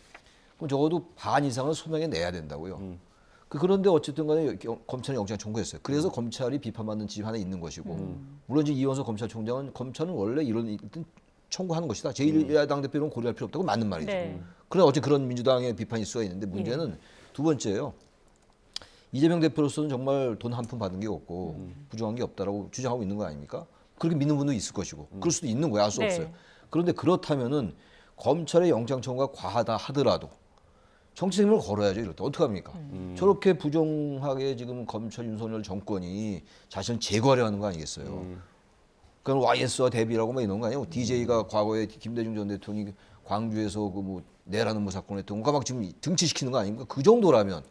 그럼 적어도 반 이상은 소명해 내야 된다고요. 그런데 어쨌든 간에 검찰은 영장 청구했어요. 그래서 검찰이 비판받는 지점 하나 있는 것이고 물론 이제 이원석 검찰총장은 검찰은 원래 이런 일단 청구하는 것이다. 제1야당 대표는 고려할 필요 없다고 맞는 말이죠. 네. 그러나 어째 그런 민주당의 비판이 있을 수가 있는데 문제는 두 번째예요. 이재명 대표로서는 정말 돈 한 푼 받은 게 없고 부정한 게 없다라고 주장하고 있는 거 아닙니까? 그렇게 믿는 분도 있을 것이고 그럴 수도 있는 거야. 알 수 네. 없어요. 그런데 그렇다면은 검찰의 영장 청구가 과하다 하더라도 정치 책임을 걸어야죠. 이럴 때 어떡합니까? 저렇게 부정하게 지금 검찰 윤석열 정권이 자신을 제거하려 하는 거 아니겠어요? 그건 YS와 대비라고 막 이런 거 아니에요? DJ가 과거에 김대중 전 대통령이 광주에서 그 뭐 내라는 뭐 사건 했던 뭔가 막 지금 등치시키는 거 아닙니까? 그 정도라면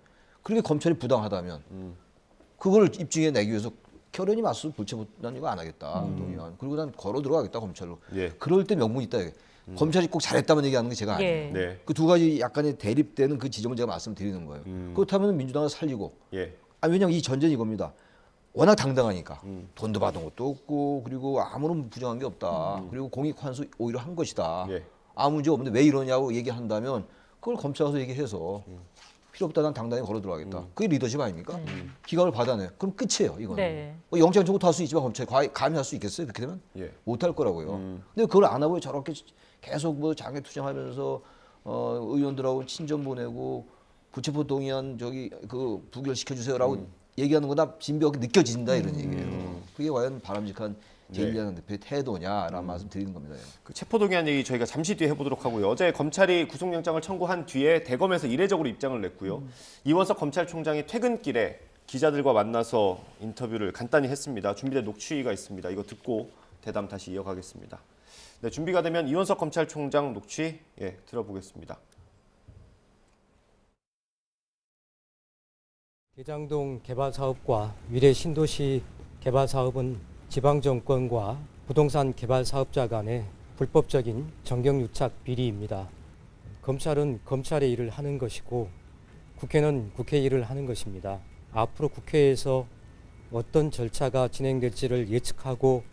그렇게 검찰이 부당하다면 그걸 입증해 내기 위해서 결연히 맞서 불체포난 이거 안 하겠다. 동의안. 그리고 난 걸어 들어가겠다 검찰로. 예. 그럴 때 명분이 있다. 검찰이 꼭 잘했다만 얘기하는 게 제가 아니에요. 예. 네. 그 두 가지 약간의 대립되는 그 지점을 제가 말씀드리는 거예요. 그렇다면 민주당을 살리고. 예. 왜냐하면 이 전제는 이겁니다. 워낙 당당하니까 돈도 받은 것도 없고 그리고 아무런 부정한 게 없다. 그리고 공익 환수 오히려 한 것이다. 예. 아무 문제 없는데 왜 이러냐고 얘기한다면 그걸 검찰 가서 얘기해서 필요 없다 난 당당히 걸어 들어가겠다. 그게 리더십 아닙니까? 기각을 받아내. 그럼 끝이에요 이거는. 네. 뭐 영장 청구도 할 수 있지만 검찰이 감히 할 수 있겠어요? 그렇게 되면? 예. 못할 거라고요. 근데 그걸 안 하고 저렇게 계속 뭐 장애 투쟁하면서 의원들하고 친전 보내고 부체포 동의안 저기 그 부결시켜 주세요라고 얘기하는 거다 진비하게 느껴진다 이런 얘기예요. 그게 과연 바람직한 제1야당 대표의 태도냐라는 말씀 드리는 겁니다. 그 체포동의안 얘기 저희가 잠시 뒤에 해보도록 하고요. 어제 검찰이 구속영장을 청구한 뒤에 대검에서 이례적으로 입장을 냈고요. 이원석 검찰총장이 퇴근길에 기자들과 만나서 인터뷰를 간단히 했습니다. 준비된 녹취가 있습니다. 이거 듣고 대담 다시 이어가겠습니다. 네, 준비가 되면 이원석 검찰총장 녹취 들어보겠습니다. 대장동 개발 사업과 미래 신도시 개발 사업은 지방 정권과 부동산 개발 사업자 간의 불법적인 정경유착 비리입니다. 검찰은 검찰의 일을 하는 것이고 국회는 국회 일을 하는 것입니다. 앞으로 국회에서 어떤 절차가 진행될지를 예측하고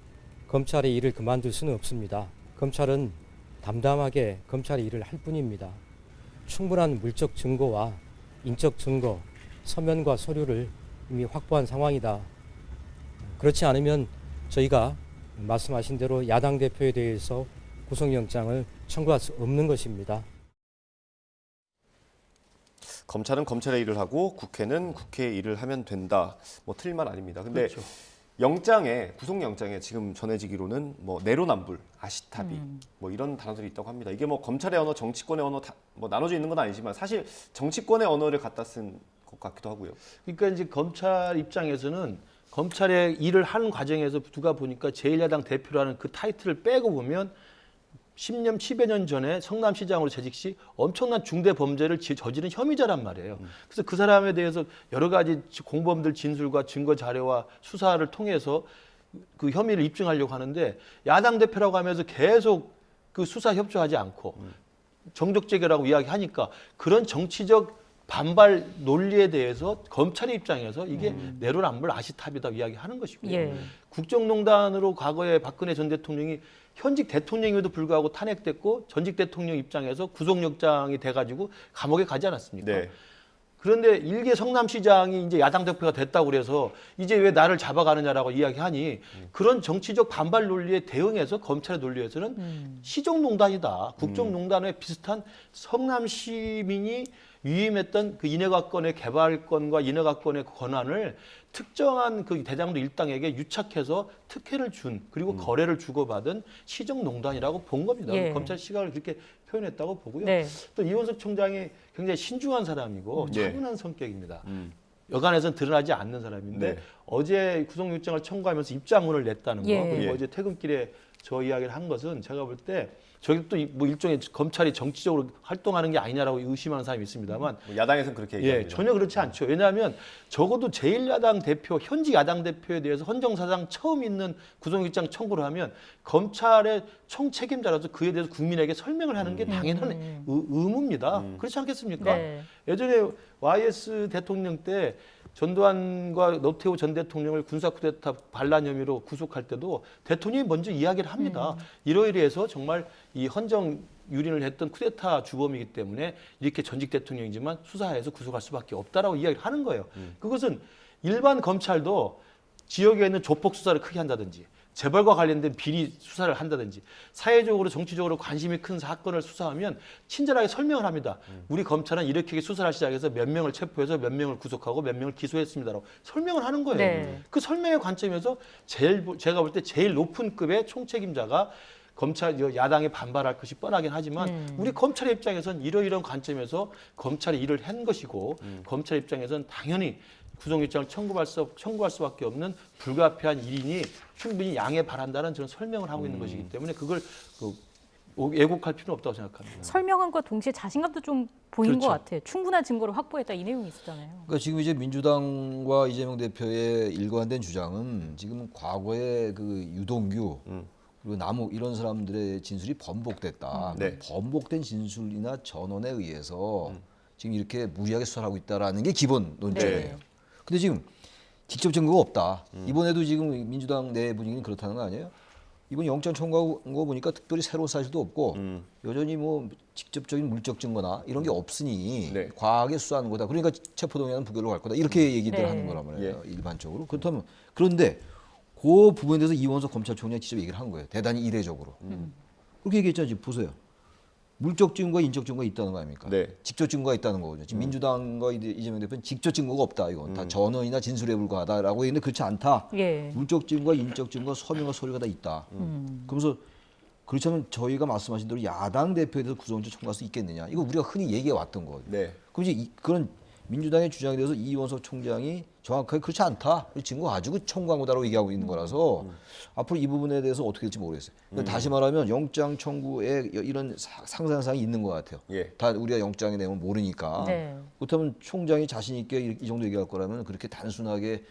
검찰의 일을 그만둘 수는 없습니다. 검찰은 담담하게 검찰의 일을 할 뿐입니다. 충분한 물적 증거와 인적 증거, 서면과 서류를 이미 확보한 상황이다. 그렇지 않으면 저희가 말씀하신 대로 야당 대표에 대해서 구속영장을 청구할 수 없는 것입니다. 검찰은 검찰의 일을 하고 국회는 국회의 일을 하면 된다. 뭐 틀린 말 아닙니다. 근데 그렇죠. 영장에 구속영장에 지금 전해지기로는 뭐 내로남불, 아시타비 뭐 이런 단어들이 있다고 합니다. 이게 뭐 검찰의 언어, 정치권의 언어 다 뭐 나눠져 있는 건 아니지만 사실 정치권의 언어를 갖다 쓴 것 같기도 하고요. 그러니까 이제 검찰 입장에서는 검찰의 일을 하는 과정에서 누가 보니까 제1야당 대표라는 그 타이틀을 빼고 보면 10년, 10여 년 전에 성남시장으로 재직 시 엄청난 중대 범죄를 저지른 혐의자란 말이에요. 그래서 그 사람에 대해서 여러 가지 공범들 진술과 증거 자료와 수사를 통해서 그 혐의를 입증하려고 하는데 야당 대표라고 하면서 계속 그 수사 협조하지 않고 정적제결하고 이야기하니까 그런 정치적 반발 논리에 대해서 검찰의 입장에서 이게 내로남불 아시탑이다 이야기하는 것이고요. 예. 국정농단으로 과거에 박근혜 전 대통령이 현직 대통령임에도 불구하고 탄핵됐고 전직 대통령 입장에서 구속영장이 돼가지고 감옥에 가지 않았습니까? 네. 그런데 일개 성남시장이 이제 야당 대표가 됐다고 그래서 이제 왜 나를 잡아가느냐라고 이야기하니 그런 정치적 반발 논리에 대응해서 검찰의 논리에서는 시정농단이다. 국정농단에 비슷한 성남 시민이 위임했던 그 인허가권의 개발권과 인허가권의 권한을 특정한 그 대장도 일당에게 유착해서 특혜를 준 그리고 거래를 주고받은 시정농단이라고 본 겁니다. 예. 검찰 시각을 그렇게 표현했다고 보고요. 네. 또 이원석 총장이 굉장히 신중한 사람이고 예. 차분한 성격입니다. 여간에서는 드러나지 않는 사람인데 네. 어제 구속영장을 청구하면서 입장문을 냈다는 거 예. 그리고 예. 어제 퇴근길에 저 이야기를 한 것은 제가 볼 때 저기 또 뭐 일종의 검찰이 정치적으로 활동하는 게 아니냐라고 의심하는 사람이 있습니다만 야당에서는 그렇게 얘기합니다. 전혀 그렇지 않죠. 왜냐하면 적어도 제1야당 대표, 현직 야당 대표에 대해서 헌정사상 처음 있는 구속영장 청구를 하면 검찰의 총책임자로서 그에 대해서 국민에게 설명을 하는 게 당연한 의무입니다. 그렇지 않겠습니까? 네. 예전에 YS 대통령 때 전두환과 노태우 전 대통령을 군사 쿠데타 반란 혐의로 구속할 때도 대통령이 먼저 이야기를 합니다. 이러이러해서 정말 이 헌정 유린을 했던 쿠데타 주범이기 때문에 이렇게 전직 대통령이지만 수사해서 구속할 수밖에 없다라고 이야기를 하는 거예요. 그것은 일반 검찰도 지역에 있는 조폭 수사를 크게 한다든지 재벌과 관련된 비리 수사를 한다든지 사회적으로 정치적으로 관심이 큰 사건을 수사하면 친절하게 설명을 합니다. 우리 검찰은 이렇게 수사를 시작해서 몇 명을 체포해서 몇 명을 구속하고 몇 명을 기소했습니다라고 설명을 하는 거예요. 네. 그 설명의 관점에서 제가 볼 때 제일 높은 급의 총책임자가 검찰 야당에 반발할 것이 뻔하긴 하지만 우리 검찰의 입장에서는 이러이러한 관점에서 검찰이 일을 한 것이고 검찰 입장에서는 당연히 구속영장을 청구할 수밖에 없는 불가피한 일이니 충분히 양해 바란다는 저는 설명을 하고 있는 것이기 때문에 그걸 왜곡할 필요는 없다고 생각합니다. 설명함과 동시에 자신감도 좀 보인 그렇죠. 것 같아요. 충분한 증거를 확보했다 이 내용이 있었잖아요. 그러니까 지금 이제 민주당과 이재명 대표의 일관된 주장은 지금 과거에 그 유동규 그리고 남욱 이런 사람들의 진술이 번복됐다. 네. 번복된 진술이나 전원에 의해서 지금 이렇게 무리하게 수사를 하고 있다라는 게 기본 논점이에요. 네. 근데 지금 직접 증거가 없다. 이번에도 지금 민주당 내 분위기는 그렇다는 거 아니에요? 이번 영장 청구한 거 보니까 특별히 새로운 사실도 없고 여전히 뭐 직접적인 물적 증거나 이런 게 없으니 네. 과하게 수사하는 거다. 그러니까 체포동의안은 부결로 갈 거다. 이렇게 얘기들 하는 거란 말이에요. 일반적으로. 그렇다면 그런데 그 부분에 대해서 이원석 검찰총장이 직접 얘기를 한 거예요. 대단히 이례적으로. 그렇게 얘기했잖아요. 지금 보세요. 물적 증거와 인적 증거가 있다는 거 아닙니까? 네. 직접 증거가 있다는 거거든요. 지금 민주당과 이재명 대표는 직접 증거가 없다. 이건 다 전언이나 진술에 불과하다라고 했는데 그렇지 않다. 예. 물적 증거와 인적 증거, 서명과 서류가 다 있다. 그러면서 그렇다면 저희가 말씀하신 대로 야당 대표에 대해서 구속영장 청구할 수 있겠느냐? 이거 우리가 흔히 얘기해 왔던 거거든요. 네. 그럼 이제 그런 민주당의 주장에 대해서 이원석 총장이 정확하게 그렇지 않다. 증거 가지고 청구한 거다라고 얘기하고 있는 거라서 앞으로 이 부분에 대해서 어떻게 될지 모르겠어요. 그러니까 다시 말하면 영장 청구에 이런 상상상이 있는 것 같아요. 예. 다 우리가 영장의 내용을 모르니까. 네. 그렇다면 총장이 자신 있게 이 정도 얘기할 거라면 그렇게 단순하게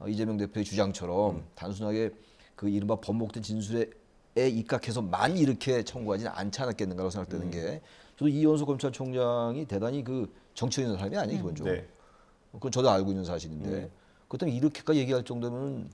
이재명 대표의 주장처럼 단순하게 그 이른바 번복된 진술에 입각해서만 이렇게 청구하지는 않지 않았겠는가라고 생각되는 게 저도 이원석 검찰총장이 대단히 그 정치적인 사람이 아니에요 기본적으로. 네. 그건 저도 알고 있는 사실인데 그렇다면 이렇게까지 얘기할 정도면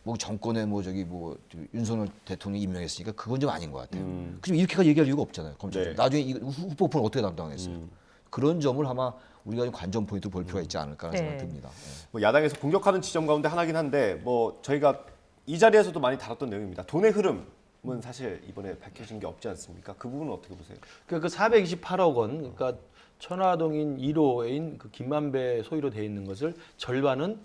뭐 정권에 뭐 저기 뭐 윤석열 대통령이 임명했으니까 그건 좀 아닌 것 같아요. 그럼 이렇게까지 얘기할 이유가 없잖아요 검찰. 네. 나중에 이 후폭풍을 어떻게 담당했어요? 그런 점을 아마 우리가 좀 관전 포인트로 볼 필요가 있지 않을까라는 네. 생각이 듭니다. 뭐 야당에서 공격하는 지점 가운데 하나긴 한데 뭐 저희가 이 자리에서도 많이 다뤘던 내용입니다. 돈의 흐름은 사실 이번에 밝혀진 게 없지 않습니까? 그 부분은 어떻게 보세요? 그러니까 그 428억 원, 그러니까 천화동인 1호인 그 김만배 소유로 돼 있는 것을 절반은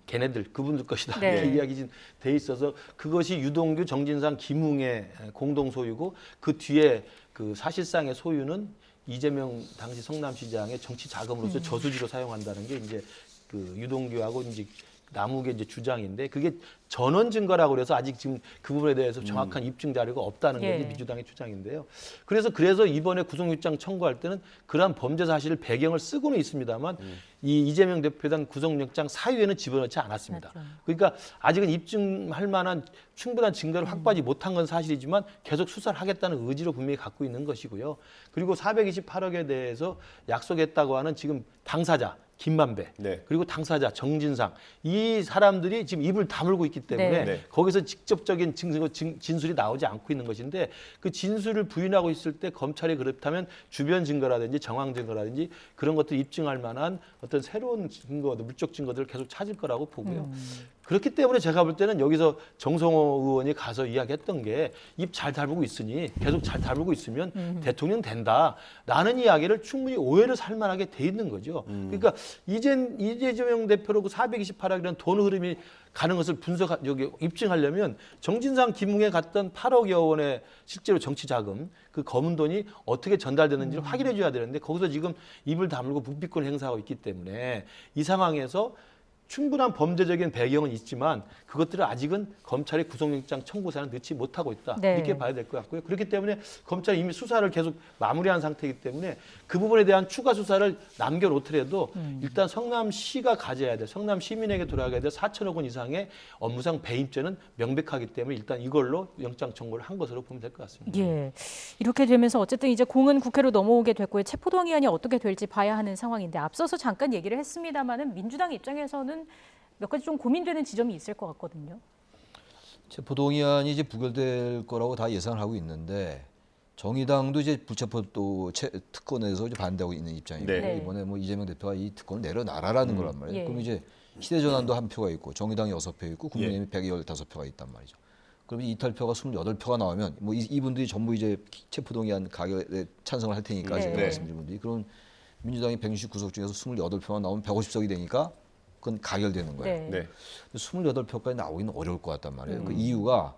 걔네들 그분들 것이다 네. 이렇게 이야기 돼 있어서 그것이 유동규, 정진상, 김웅의 공동 소유고 그 뒤에 그 사실상의 소유는 이재명 당시 성남시장의 정치 자금으로서 저수지로 사용한다는 게 이제 그 유동규하고 이제 남욱의 이제 주장인데 그게 전원 증거라고 그래서 아직 지금 그 부분에 대해서 정확한 입증 자료가 없다는 게 민주당의 주장인데요. 그래서 이번에 구속영장 청구할 때는 그러한 범죄 사실을 배경을 쓰고는 있습니다만 이 이재명 대표에 대한 구속영장 사유에는 집어넣지 않았습니다. 맞죠. 그러니까 아직은 입증할 만한 충분한 증거를 확보하지 못한 건 사실이지만 계속 수사를 하겠다는 의지로 분명히 갖고 있는 것이고요. 그리고 428억에 대해서 약속했다고 하는 지금 당사자 김만배 그리고 당사자 정진상 이 사람들이 지금 입을 다물고 있기 때문에 거기서 직접적인 진술이 나오지 않고 있는 것인데 그 진술을 부인하고 있을 때 검찰이 그렇다면 주변 증거라든지 정황 증거라든지 그런 것들 입증할 만한 어떤 새로운 증거, 물적 증거들을 계속 찾을 거라고 보고요. 그렇기 때문에 제가 볼 때는 여기서 정성호 의원이 가서 이야기했던 게 입 잘 다물고 있으니 계속 잘 다물고 있으면 대통령 된다라는 이야기를 충분히 오해를 살 만하게 돼 있는 거죠. 그러니까 이재명 대표로 그 428억이라는 돈 흐름이 가는 것을 입증하려면 정진상 김웅에 갔던 8억여 원의 실제로 정치 자금 그 검은 돈이 어떻게 전달되는지를 확인해 줘야 되는데 거기서 지금 입을 다물고 묵비권 행사하고 있기 때문에 이 상황에서 충분한 범죄적인 배경은 있지만 그것들을 아직은 검찰의 구속영장 청구 사안을 넣지 못하고 있다. 이렇게 봐야 될 것 같고요. 그렇기 때문에 검찰이 이미 수사를 계속 마무리한 상태이기 때문에 그 부분에 대한 추가 수사를 남겨놓더라도 일단 성남시가 가져야 돼. 성남 시민에게 돌아가야 될 4천억 원 이상의 업무상 배임죄는 명백하기 때문에 일단 이걸로 영장 청구를 한 것으로 보면 될 것 같습니다. 예, 이렇게 되면서 어쨌든 이제 공은 국회로 넘어오게 됐고요. 체포동의안이 어떻게 될지 봐야 하는 상황인데 앞서서 잠깐 얘기를 했습니다마는 민주당 입장에서는 몇 가지 좀 고민되는 지점이 있을 것 같거든요. 체포동의안이 이제 부결될 거라고 다 예상을 하고 있는데 정의당도 이제 불체포 또 특권에서 이제 반대하고 있는 입장이고 이번에 뭐 이재명 대표가 이 특권을 내려놔라라는 거란 말이에요. 그럼 이제 시대전환도 한 표가 있고 정의당이 6표 있고 국민의힘이 115표가 있단 말이죠. 그럼 이탈표가 28표가 나오면 뭐 이분들이 전부 이제 체포동의안 가결에 찬성을 할 테니까 제가 말씀드린 분들이 그럼 민주당이 169석 중에서 28표가 나오면 150석이 되니까 그건 가결되는 거예요. 28표까지 나오기는 어려울 것 같단 말이에요. 그 이유가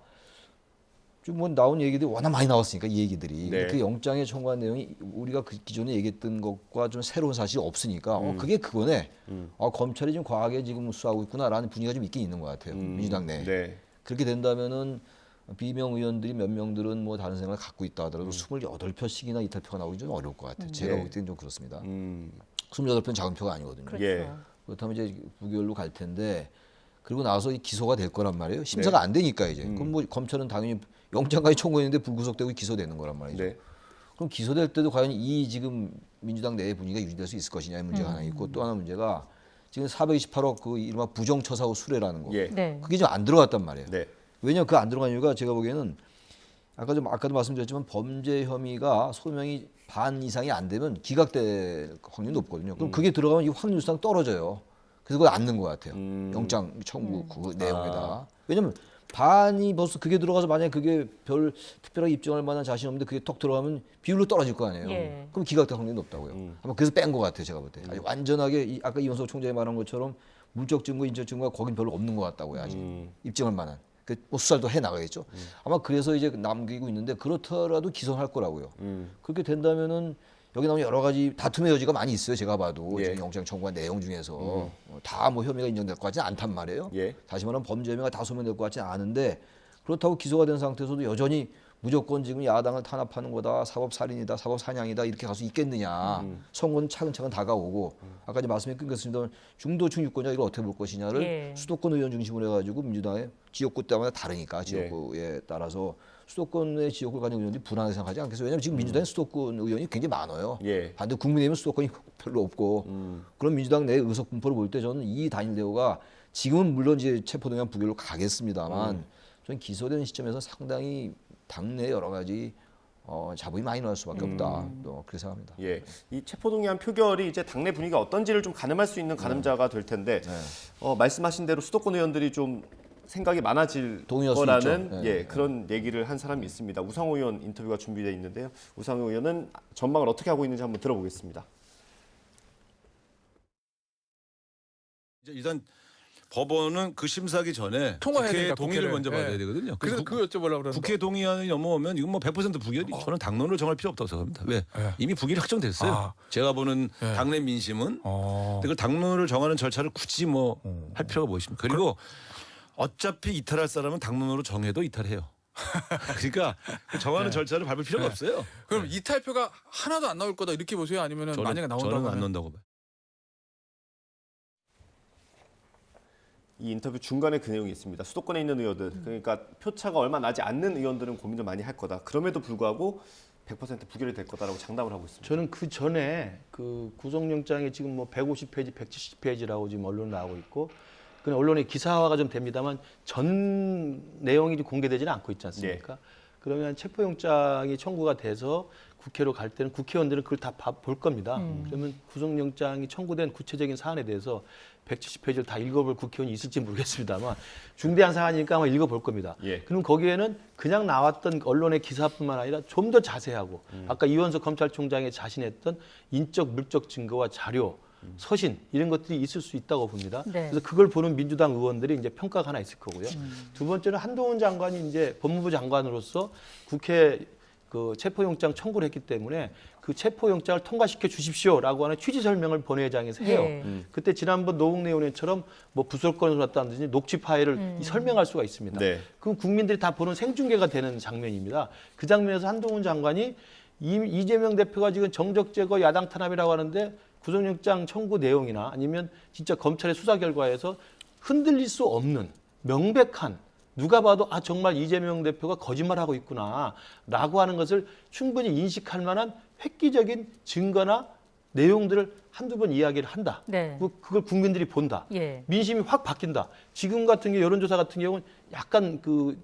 좀 뭐 나온 얘기들이 워낙 많이 나왔으니까 이 얘기들이 그 영장에 청구한 내용이 우리가 그 기존에 얘기했던 것과 좀 새로운 사실이 없으니까 그게 그거네. 검찰이 좀 과하게 지금 수사하고 있구나라는 분위기가 좀 있긴 있는 것 같아요. 민주당 내에. 그렇게 된다면은 비명 의원들이 몇 명들은 뭐 다른 생각을 갖고 있다 하더라도 28표씩이나 이탈표가 나오기 좀 어려울 것 같아요. 제가 볼 때는 좀 그렇습니다. 28표는 작은 표가 아니거든요. 그렇다면 이제 부결로 갈 텐데 그리고 나서 기소가 될 거란 말이에요. 심사가 안 되니까 이제. 그럼 뭐 검찰은 당연히 영장까지 청구했는데 불구속되고 기소되는 거란 말이죠. 그럼 기소될 때도 과연 이 지금 민주당 내의 분위기가 유지될 수 있을 것이냐의 문제가 하나 있고 또 하나 문제가 지금 428억 그 이른바 부정처사후 수뢰라는 거. 그게 좀 안 들어갔단 말이에요. 왜냐하면 그 안 들어간 이유가 제가 보기에는 아까도 말씀드렸지만 범죄 혐의가 소명이 반 이상이 안 되면 기각될 확률이 높거든요. 그럼 그게 들어가면 이 확률상 떨어져요. 그래서 그걸 안 넣은 것 같아요. 영장 청구 그 내용에다. 왜냐면 반이 벌써 그게 들어가서 만약에 그게 별 특별하게 입증할 만한 자신 없는데 그게 턱 들어가면 비율로 떨어질 거 아니에요. 그럼 기각될 확률이 높다고요. 아마 그래서 뺀 것 같아요. 제가 볼 때. 아주 완전하게 아까 이원석 총장이 말한 것처럼 물적 증거, 인적 증거가 거긴 별로 없는 것 같다고요. 아직 입증할 만한. 뭐 수사도 해 나가겠죠. 아마 그래서 이제 남기고 있는데 그렇더라도 기소할 거라고요. 그렇게 된다면은 여기 나오는 여러 가지 다툼의 여지가 많이 있어요. 제가 봐도 지금 영장 청구한 내용 중에서 다 뭐 혐의가 인정될 것 같지는 않단 말이에요. 다시 말하면 범죄 혐의가 다 소명될 것 같지는 않은데 그렇다고 기소가 된 상태에서도 여전히 무조건 지금 야당을 탄압하는 거다, 사법살인이다, 사법사냥이다 이렇게 갈 수 있겠느냐. 선거는 차근차근 다가오고 아까 이제 말씀이 끊겼습니다만 중도층 유권자 이걸 어떻게 볼 것이냐를 수도권 의원 중심으로 해가지고 민주당의 지역구 때마다 다르니까 지역구에 따라서 수도권의 지역구를 가진 의원들이 불안하게 생각하지 않겠어요. 왜냐하면 지금 민주당의 수도권 의원이 굉장히 많아요. 반대 국민의힘은 수도권이 별로 없고 그런 민주당 내 의석 분포를 볼 때 저는 이 단일 대우가 지금은 물론 이제 체포동의안 부결로 가겠습니다만 저는 기소되는 시점에서 상당히 당내 여러 가지 자본이 많이 나올 수밖에 없다. 그렇게 생각합니다. 이 체포동의안 표결이 이제 당내 분위기가 어떤지를 좀 가늠할 수 있는 가늠자가 될 텐데 말씀하신 대로 수도권 의원들이 좀 생각이 많아질 거라는 그런 얘기를 한 사람이 있습니다. 우상호 의원 인터뷰가 준비되어 있는데요. 우상호 의원은 전망을 어떻게 하고 있는지 한번 들어보겠습니다. 일단 법원은 그 심사하기 전에 통과해야 국회의 되니까, 동의를 국회를. 먼저 받아야 예. 되거든요. 그래서 그거 여쭤보려고 그러는 국회 동의안이 넘어오면 이건 뭐 100% 부결이 저는 당론으로 정할 필요 없다고 생각합니다. 왜? 이미 부결이 확정됐어요. 제가 보는 당내 민심은 근데 그 당론을 정하는 절차를 굳이 뭐 할 필요가 뭐 있습니까? 그리고 어차피 이탈할 사람은 당론으로 정해도 이탈해요. 그러니까 정하는 절차를 밟을 필요가 없어요. 그럼 이탈표가 하나도 안 나올 거다 이렇게 보세요? 아니면 만약에 나온다고 저는 하면? 안 나온다고 봐요. 이 인터뷰 중간에 그 내용이 있습니다. 수도권에 있는 의원들, 그러니까 표차가 얼마 나지 않는 의원들은 고민을 많이 할 거다. 그럼에도 불구하고 100% 부결이 될 거다라고 장담을 하고 있습니다. 저는 그 전에 그 구속영장이 지금 뭐 150페이지, 170페이지라고 지금 언론에 나오고 있고, 그 언론의 기사화가 좀 됩니다만 전 내용이 공개되지는 않고 있지 않습니까? 그러면 체포영장이 청구가 돼서 국회로 갈 때는 국회의원들은 그걸 다 볼 겁니다. 그러면 구속영장이 청구된 구체적인 사안에 대해서 170페이지를 다 읽어볼 국회의원이 있을지 모르겠습니다만 중대한 사안이니까 아마 읽어볼 겁니다. 그럼 거기에는 그냥 나왔던 언론의 기사뿐만 아니라 좀 더 자세하고 아까 이원석 검찰총장이 자신했던 인적 물적 증거와 자료, 서신 이런 것들이 있을 수 있다고 봅니다. 그래서 그걸 보는 민주당 의원들이 이제 평가가 하나 있을 거고요. 두 번째는 한동훈 장관이 이제 법무부 장관으로서 국회 그 체포영장 청구를 했기 때문에 그 체포영장을 통과시켜 주십시오라고 하는 취지 설명을 본회의장에서 해요. 그때 지난번 노웅래 의원처럼 뭐 부설권을 놨다든지 녹취 파일을 설명할 수가 있습니다. 그럼 국민들이 다 보는 생중계가 되는 장면입니다. 그 장면에서 한동훈 장관이 이재명 대표가 지금 정적 제거 야당 탄압이라고 하는데 구속영장 청구 내용이나 아니면 진짜 검찰의 수사 결과에서 흔들릴 수 없는 명백한 누가 봐도 아 정말 이재명 대표가 거짓말하고 있구나라고 하는 것을 충분히 인식할 만한 획기적인 증거나 내용들을 한두 번 이야기를 한다. 그걸 국민들이 본다. 민심이 확 바뀐다. 지금 같은 경우 여론조사 같은 경우는 약간 그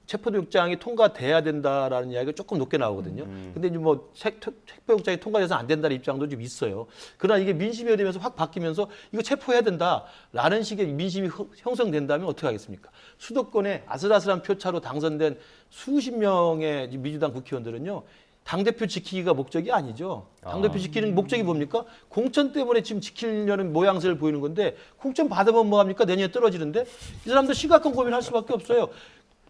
체포영장이 통과돼야 된다라는 이야기가 조금 높게 나오거든요. 근데 이제 뭐 체포영장이 통과돼서 안 된다는 입장도 좀 있어요. 그러나 이게 민심이 되면서 확 바뀌면서 이거 체포해야 된다라는 식의 민심이 형성된다면 어떻게 하겠습니까? 수도권에 아슬아슬한 표차로 당선된 수십 명의 민주당 국회의원들은요. 당대표 지키기가 목적이 아니죠. 당대표 지키는 목적이 뭡니까? 공천 때문에 지금 지키려는 모양새를 보이는 건데 공천 받으면 뭐합니까? 내년에 떨어지는데 이 사람들 심각한 고민을 할 수밖에 없어요.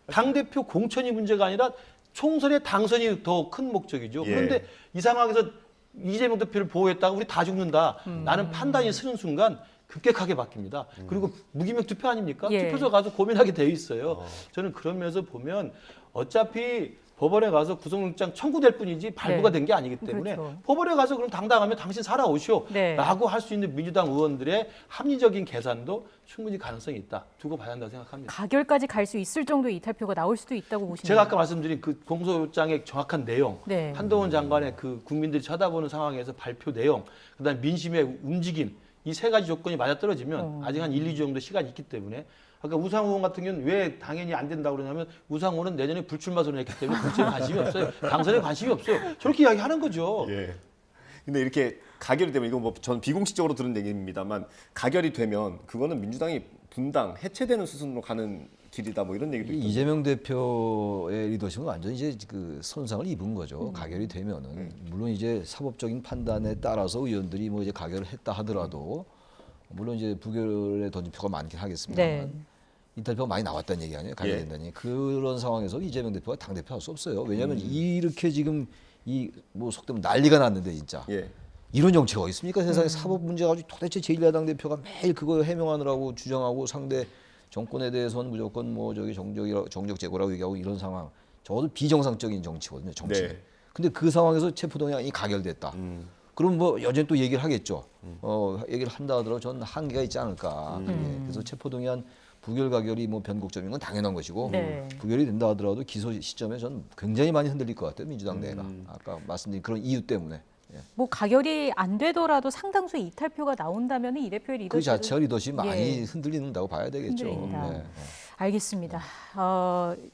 당대표 공천이 문제가 아니라 총선의 당선이 더 큰 목적이죠. 그런데 이 상황에서 이재명 대표를 보호했다가 우리 다 죽는다. 라는 판단이 서는 순간 급격하게 바뀝니다. 그리고 무기명 투표 아닙니까? 투표소 가서 고민하게 돼 있어요. 저는 그런 면에서 보면 어차피 법원에 가서 구속영장 청구될 뿐이지 발부가 된 게 아니기 때문에 법원에 가서 그럼 당당하면 당신 살아오시오 라고 할 수 있는 민주당 의원들의 합리적인 계산도 충분히 가능성이 있다. 두고 봐야 한다고 생각합니다. 가결까지 갈 수 있을 정도의 이탈표가 나올 수도 있다고 보시나요? 제가 아까 말씀드린 그 공소장의 정확한 내용, 한동훈 장관의 그 국민들이 쳐다보는 상황에서 발표 내용, 그다음에 민심의 움직임 이 세 가지 조건이 맞아떨어지면 아직 한 1, 2주 정도 시간이 있기 때문에 아까 우상호 의원 같은 경우는 왜 당연히 안 된다고 그러냐면 우상호는 내년에 불출마 선언했기 때문에 국정에 관심이 없어요. 당선에 관심이 없어요. 저렇게 이야기하는 거죠. 근데 이렇게 가결이 되면 이건 뭐 전 비공식적으로 들은 얘기입니다만 가결이 되면 그거는 민주당이 분당 해체되는 수순으로 가는 길이다 뭐 이런 얘기도 있던데. 이재명 대표의 리더십은 완전히 이제 그 손상을 입은 거죠. 가결이 되면은 물론 이제 사법적인 판단에 따라서 의원들이 뭐 이제 가결을 했다 하더라도 물론 이제 부결에 던진 표가 많긴 하겠습니다만 이탈표가 많이 나왔다는 얘기 아니에요? 가결된다니 그런 상황에서 이재명 대표가 당 대표 할 수 없어요. 왜냐하면 이렇게 지금 이 뭐 속되면 난리가 났는데 진짜 이런 정치가 어디 있습니까? 세상에 사법 문제 가지고 도대체 제1야당 대표가 매일 그거 해명하느라고 주장하고 상대 정권에 대해서는 무조건 뭐 저기 정적 제고라고 얘기하고 이런 상황. 적어도 비정상적인 정치거든요. 정치. 근데 그 상황에서 체포동의안이 가결됐다. 그럼 뭐 여전히 또 얘기를 하겠죠. 얘기를 한다 하더라도 저는 한계가 있지 않을까. 그래서 체포동의안 부결 가결이 뭐 변곡점인 건 당연한 것이고 부결이 된다 하더라도 기소 시점에 저는 굉장히 많이 흔들릴 것 같아요. 민주당 내가. 아까 말씀드린 그런 이유 때문에. 뭐 가결이 안 되더라도 상당수 이탈표가 나온다면 이 대표의 리더십 그 자체가 리더십이 많이 흔들린다고 봐야 되겠죠. 알겠습니다.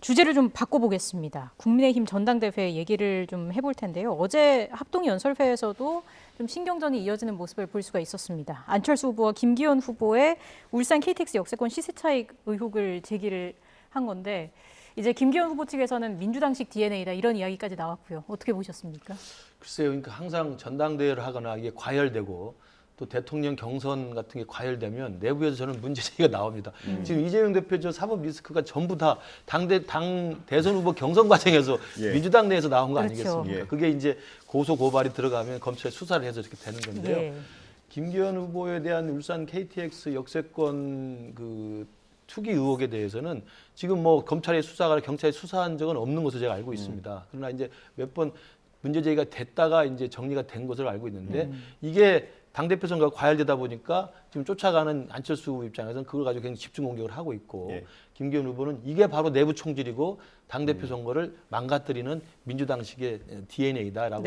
주제를 좀 바꿔보겠습니다. 국민의힘 전당대회 얘기를 좀 해볼 텐데요. 어제 합동연설회에서도 좀 신경전이 이어지는 모습을 볼 수가 있었습니다. 안철수 후보와 김기현 후보의 울산 KTX 역세권 시세 차익 의혹을 제기를 한 건데 이제 김기현 후보 측에서는 민주당식 DNA다 이런 이야기까지 나왔고요. 어떻게 보셨습니까? 글쎄요. 그러니까 항상 전당대회를 하거나 이게 과열되고 또 대통령 경선 같은 게 과열되면 내부에서 저는 문제제기가 나옵니다. 지금 이재명 대표 저 사법 리스크가 전부 다 당 대선 후보 경선 과정에서 민주당 내에서 나온 거 아니겠습니까? 그게 이제 고소 고발이 들어가면 검찰 수사를 해서 이렇게 되는 건데요. 김기현 후보에 대한 울산 KTX 역세권 그 투기 의혹에 대해서는 지금 뭐 검찰의 수사가 경찰이 수사한 적은 없는 것으로 제가 알고 있습니다. 그러나 이제 몇 번 문제 제기가 됐다가 이제 정리가 된 것으로 알고 있는데 이게 당대표 선거가 과열되다 보니까 지금 쫓아가는 안철수 후보 입장에서는 그걸 가지고 굉장히 집중 공격을 하고 있고 김기현 후보는 이게 바로 내부 총질이고 당대표 선거를 망가뜨리는 민주당식의 DNA다라고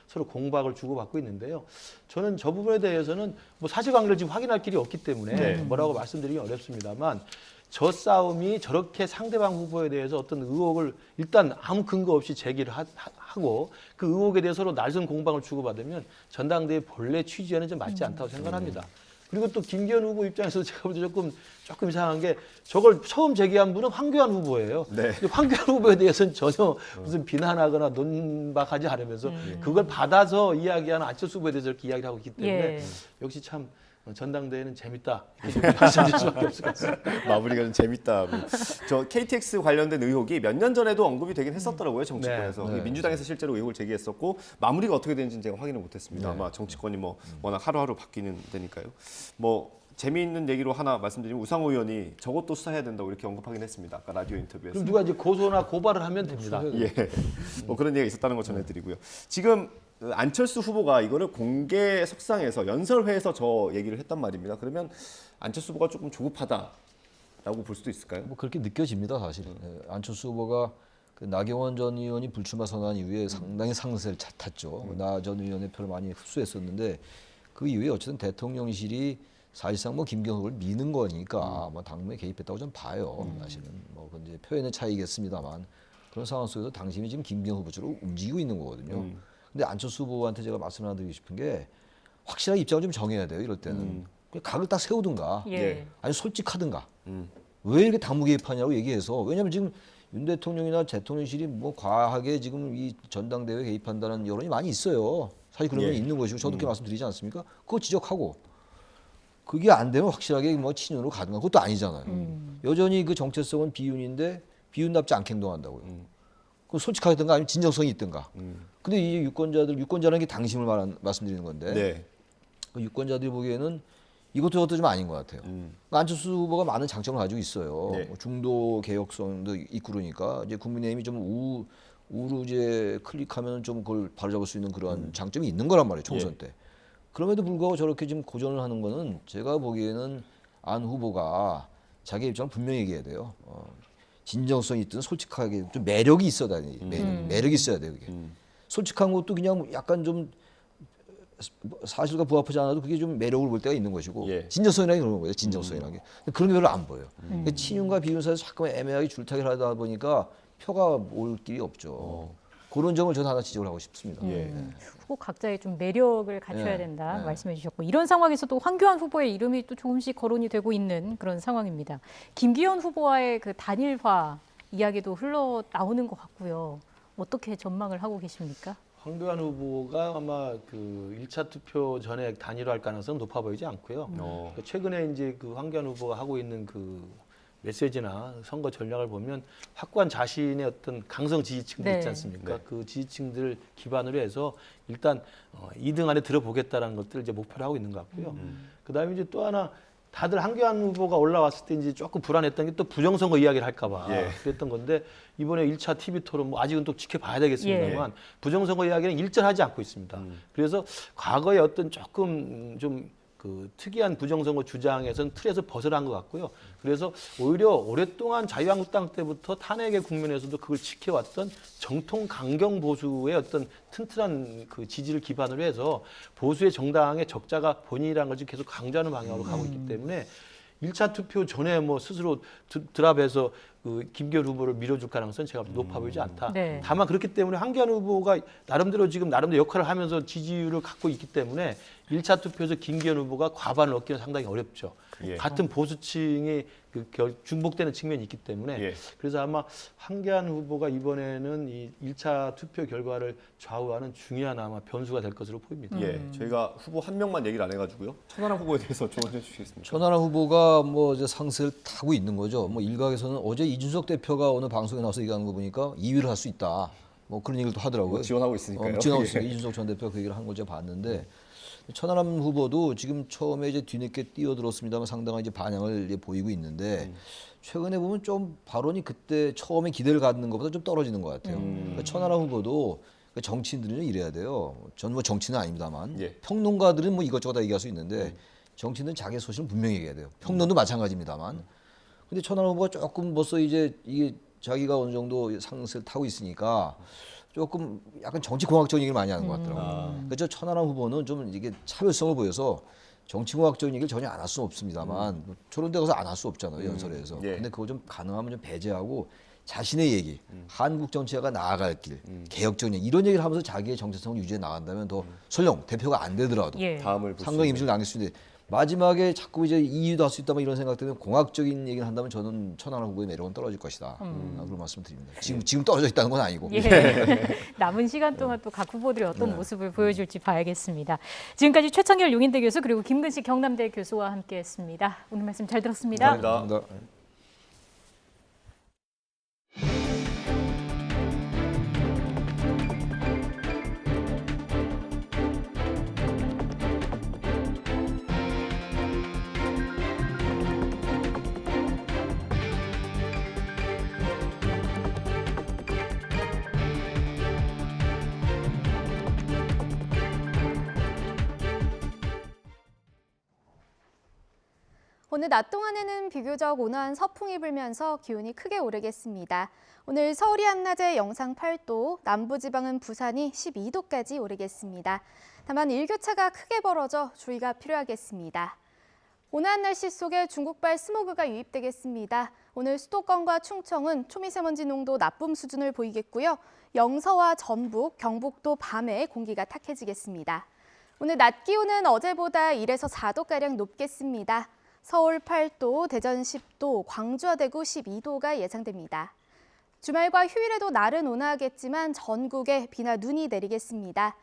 서로 공박을 주고받고 있는데요. 저는 저 부분에 대해서는 뭐 사실관계를 지금 확인할 길이 없기 때문에 뭐라고 말씀드리기 어렵습니다만 저 싸움이 저렇게 상대방 후보에 대해서 어떤 의혹을 일단 아무 근거 없이 제기를 하고 그 의혹에 대해서 서로 날선 공방을 주고받으면 전당대회 본래 취지에는 좀 맞지 않다고 생각합니다. 그리고 또 김기현 후보 입장에서 제가 볼 때 조금 이상한 게 저걸 처음 제기한 분은 황교안 후보예요. 황교안 후보에 대해서는 전혀 무슨 비난하거나 논박하지 않으면서 그걸 받아서 이야기하는 안철수 후보에 대해서 이렇게 이야기를 하고 있기 때문에 역시 참 전당대회는 재밌다. 이렇게 말씀드릴 수밖에 없을 것 같습니다. 마무리가 좀 재밌다고. 저 KTX 관련된 의혹이 몇 년 전에도 언급이 되긴 했었더라고요. 정치권에서. 민주당에서 실제로 의혹을 제기했었고 마무리가 어떻게 되는지는 제가 확인을 못했습니다. 아마 정치권이 뭐 워낙 하루하루 바뀌는 데니까요. 뭐 재미있는 얘기로 하나 말씀드리면 우상호 의원이 저것도 수사해야 된다고 이렇게 언급하긴 했습니다. 아까 라디오 인터뷰에서. 그럼 누가 이제 고소나 고발을 하면 됩니다. 뭐 그런 얘기가 있었다는 거 전해드리고요. 지금 안철수 후보가 이거를 공개 석상에서 연설회에서 저 얘기를 했단 말입니다. 그러면 안철수 후보가 조금 조급하다라고 볼 수도 있을까요? 뭐 그렇게 느껴집니다, 사실은. 안철수 후보가 그 나경원 전 의원이 불출마 선언한 이후에 상당히 상세를 탔죠. 나 전 의원의 표를 많이 흡수했었는데 그 이후에 어쨌든 대통령실이 사실상 뭐 김기현 후보를 미는 거니까 뭐 당무에 개입했다고 좀 봐요. 사실은 뭐 이제 표현의 차이겠습니다만 그런 상황 속에서 당신이 지금 김기현 후보 쪽으로 움직이고 있는 거거든요. 근데 안철수 후보한테 제가 말씀 하나 드리고 싶은 게 확실하게 입장을 좀 정해야 돼요. 이럴 때는 각을 딱 세우든가 아니 솔직하든가 왜 이렇게 당무 개입하냐고 얘기해서 왜냐하면 지금 윤 대통령이나 대통령실이 뭐 과하게 지금 이 전당대회에 개입한다는 여론이 많이 있어요. 사실 그런 건 있는 것이고 저도 그렇게 말씀드리지 않습니까? 그거 지적하고 그게 안 되면 확실하게 뭐 친윤으로 가든가 그것도 아니잖아요. 여전히 그 정체성은 비윤인데 비윤답지 않게 행동한다고요. 그 솔직하든가 아니면 진정성이 있든가. 근데 이 유권자라는 게 당심을 말씀드리는 건데 그 유권자들이 보기에는 이것도 저것도 좀 아닌 것 같아요. 그러니까 안철수 후보가 많은 장점을 가지고 있어요. 뭐 중도 개혁성도 있고 그러니까 이제 국민의힘이 좀 우로 이제 클릭하면 좀 그걸 바로잡을 수 있는 그런 장점이 있는 거란 말이에요. 총선 때. 그럼에도 불구하고 저렇게 지금 고전을 하는 거는 제가 보기에는 안 후보가 자기 입장을 분명히 얘기해야 돼요. 진정성이 있든 솔직하게 좀 매력이 있어야 돼. 매력이 있어야 돼요. 그게. 솔직한 것도 그냥 약간 좀 사실과 부합하지 않아도 그게 좀 매력을 볼 때가 있는 것이고 진정성이라는 게 그런 거예요. 진정성이라는 게. 그런 게 별로 안 보여요. 친윤과 비윤 사이에서 자꾸만 애매하게 줄타기를 하다 보니까 표가 올 길이 없죠. 그런 점을 저도 하나 지적을 하고 싶습니다. 후보 각자의 좀 매력을 갖춰야 된다 말씀해 주셨고 이런 상황에서도 황교안 후보의 이름이 또 조금씩 거론이 되고 있는 그런 상황입니다. 김기현 후보와의 그 단일화 이야기도 흘러 나오는 것 같고요. 어떻게 전망을 하고 계십니까? 황교안 후보가 아마 그 1차 투표 전에 단일화할 가능성은 높아 보이지 않고요. 최근에 이제 그 황교안 후보가 하고 있는 그 메시지나 선거 전략을 보면 확고한 자신의 어떤 강성 지지층들 있지 않습니까? 그 지지층들 기반으로 해서 일단 2등 안에 들어보겠다라는 것들을 이제 목표로 하고 있는 것 같고요. 그다음에 이제 또 하나 다들 황교안 후보가 올라왔을 때 이제 조금 불안했던 게 또 부정선거 이야기를 할까 봐 그랬던 건데 이번에 1차 TV 토론 뭐 아직은 또 지켜봐야 되겠습니다만 부정선거 이야기는 일절하지 않고 있습니다. 그래서 과거에 어떤 조금 좀 그 특이한 부정선거 주장에서는 틀에서 벗어난 것 같고요. 그래서 오히려 오랫동안 자유한국당 때부터 탄핵의 국면에서도 그걸 지켜왔던 정통 강경 보수의 어떤 튼튼한 그 지지를 기반으로 해서 보수의 정당의 적자가 본인이라는 걸 계속 강조하는 방향으로 가고 있기 때문에 1차 투표 전에 뭐 스스로 드랍해서 그 김기현 후보를 밀어줄 가능성은 제가 높아 보이지 않다. 다만 그렇기 때문에 황교안 후보가 나름대로 역할을 하면서 지지율을 갖고 있기 때문에 1차 투표에서 김기현 후보가 과반을 얻기는 상당히 어렵죠. 같은 보수층이 중복되는 측면이 있기 때문에 그래서 아마 황교안 후보가 이번에는 이 1차 투표 결과를 좌우하는 중요한 아마 변수가 될 것으로 보입니다. 저희가 후보 한 명만 얘기를 안 해가지고요. 천하람 후보에 대해서 조언해 주시겠습니까? 천하람 후보가 뭐 이제 상승을 타고 있는 거죠. 뭐 일각에서는 어제 이준석 대표가 오늘 방송에 나와서 얘기하는 거 보니까 2위를 할 수 있다. 뭐 그런 얘기를 또 하더라고요. 지원하고 있으니까요. 지원하고 있으니까 이준석 전 대표가 그 얘기를 한 걸 제가 봤는데 천하람 후보도 지금 처음에 이제 뒤늦게 뛰어들었습니다만 상당한 이제 반향을 이제 보이고 있는데 최근에 보면 좀 발언이 그때 처음에 기대를 갖는 것보다 좀 떨어지는 것 같아요. 그러니까 천하람 후보도 정치인들은 이래야 돼요. 전 뭐 정치는 아닙니다만 평론가들은 뭐 이것저것 다 얘기할 수 있는데 정치인은 자기 소신을 분명히 얘기해야 돼요. 평론도 마찬가지입니다만. 근데 천하람 후보가 조금 벌써 이제 이게 자기가 어느 정도 상승을 타고 있으니까 조금 약간 정치공학적인 얘기를 많이 하는 것 같더라고요. 그래서 천하람 후보는 좀 이게 차별성을 보여서 정치공학적인 얘기를 전혀 안 할 수는 없습니다만 저런 데 가서 안 할 수 없잖아요, 연설에서. 근데 그거 좀 가능하면 좀 배제하고 자신의 얘기, 한국 정치가 나아갈 길, 개혁적인 얘기 이런 얘기를 하면서 자기의 정체성을 유지해 나간다면 더 설령 대표가 안 되더라도 다음을 상당히 이미지를 남길 수 있는데 마지막에 자꾸 이제 이유도 할 수 있다 뭐 이런 생각 때문에 공학적인 얘기를 한다면 저는 천하람 후보의 매력은 떨어질 것이다. 그런 말씀드립니다. 지금 떨어져 있다는 건 아니고. 남은 시간 동안 또 각 후보들이 어떤 모습을 보여줄지 봐야겠습니다. 지금까지 최창열 용인대 교수 그리고 김근식 경남대 교수와 함께했습니다. 오늘 말씀 잘 들었습니다. 감사합니다. 오늘 낮 동안에는 비교적 온화한 서풍이 불면서 기온이 크게 오르겠습니다. 오늘 서울이 한낮에 영상 8도, 남부지방은 부산이 12도까지 오르겠습니다. 다만 일교차가 크게 벌어져 주의가 필요하겠습니다. 온화한 날씨 속에 중국발 스모그가 유입되겠습니다. 오늘 수도권과 충청은 초미세먼지 농도 나쁨 수준을 보이겠고요. 영서와 전북, 경북도 밤에 공기가 탁해지겠습니다. 오늘 낮 기온은 어제보다 1에서 4도가량 높겠습니다. 서울 8도, 대전 10도, 광주와 대구 12도가 예상됩니다. 주말과 휴일에도 날은 온화하겠지만 전국에 비나 눈이 내리겠습니다.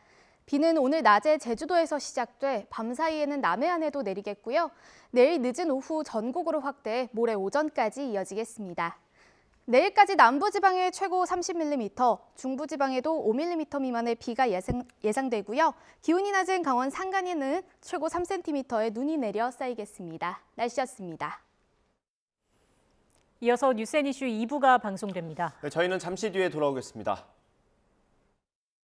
비는 오늘 낮에 제주도에서 시작돼 밤 사이에는 남해안에도 내리겠고요. 내일 늦은 오후 전국으로 확대해 모레 오전까지 이어지겠습니다. 내일까지 남부지방에 최고 30mm, 중부지방에도 5mm 미만의 비가 예상되고요. 기온이 낮은 강원 산간에는 최고 3cm의 눈이 내려 쌓이겠습니다. 날씨였습니다. 이어서 뉴스앤이슈 2부가 방송됩니다. 저희는 잠시 뒤에 돌아오겠습니다.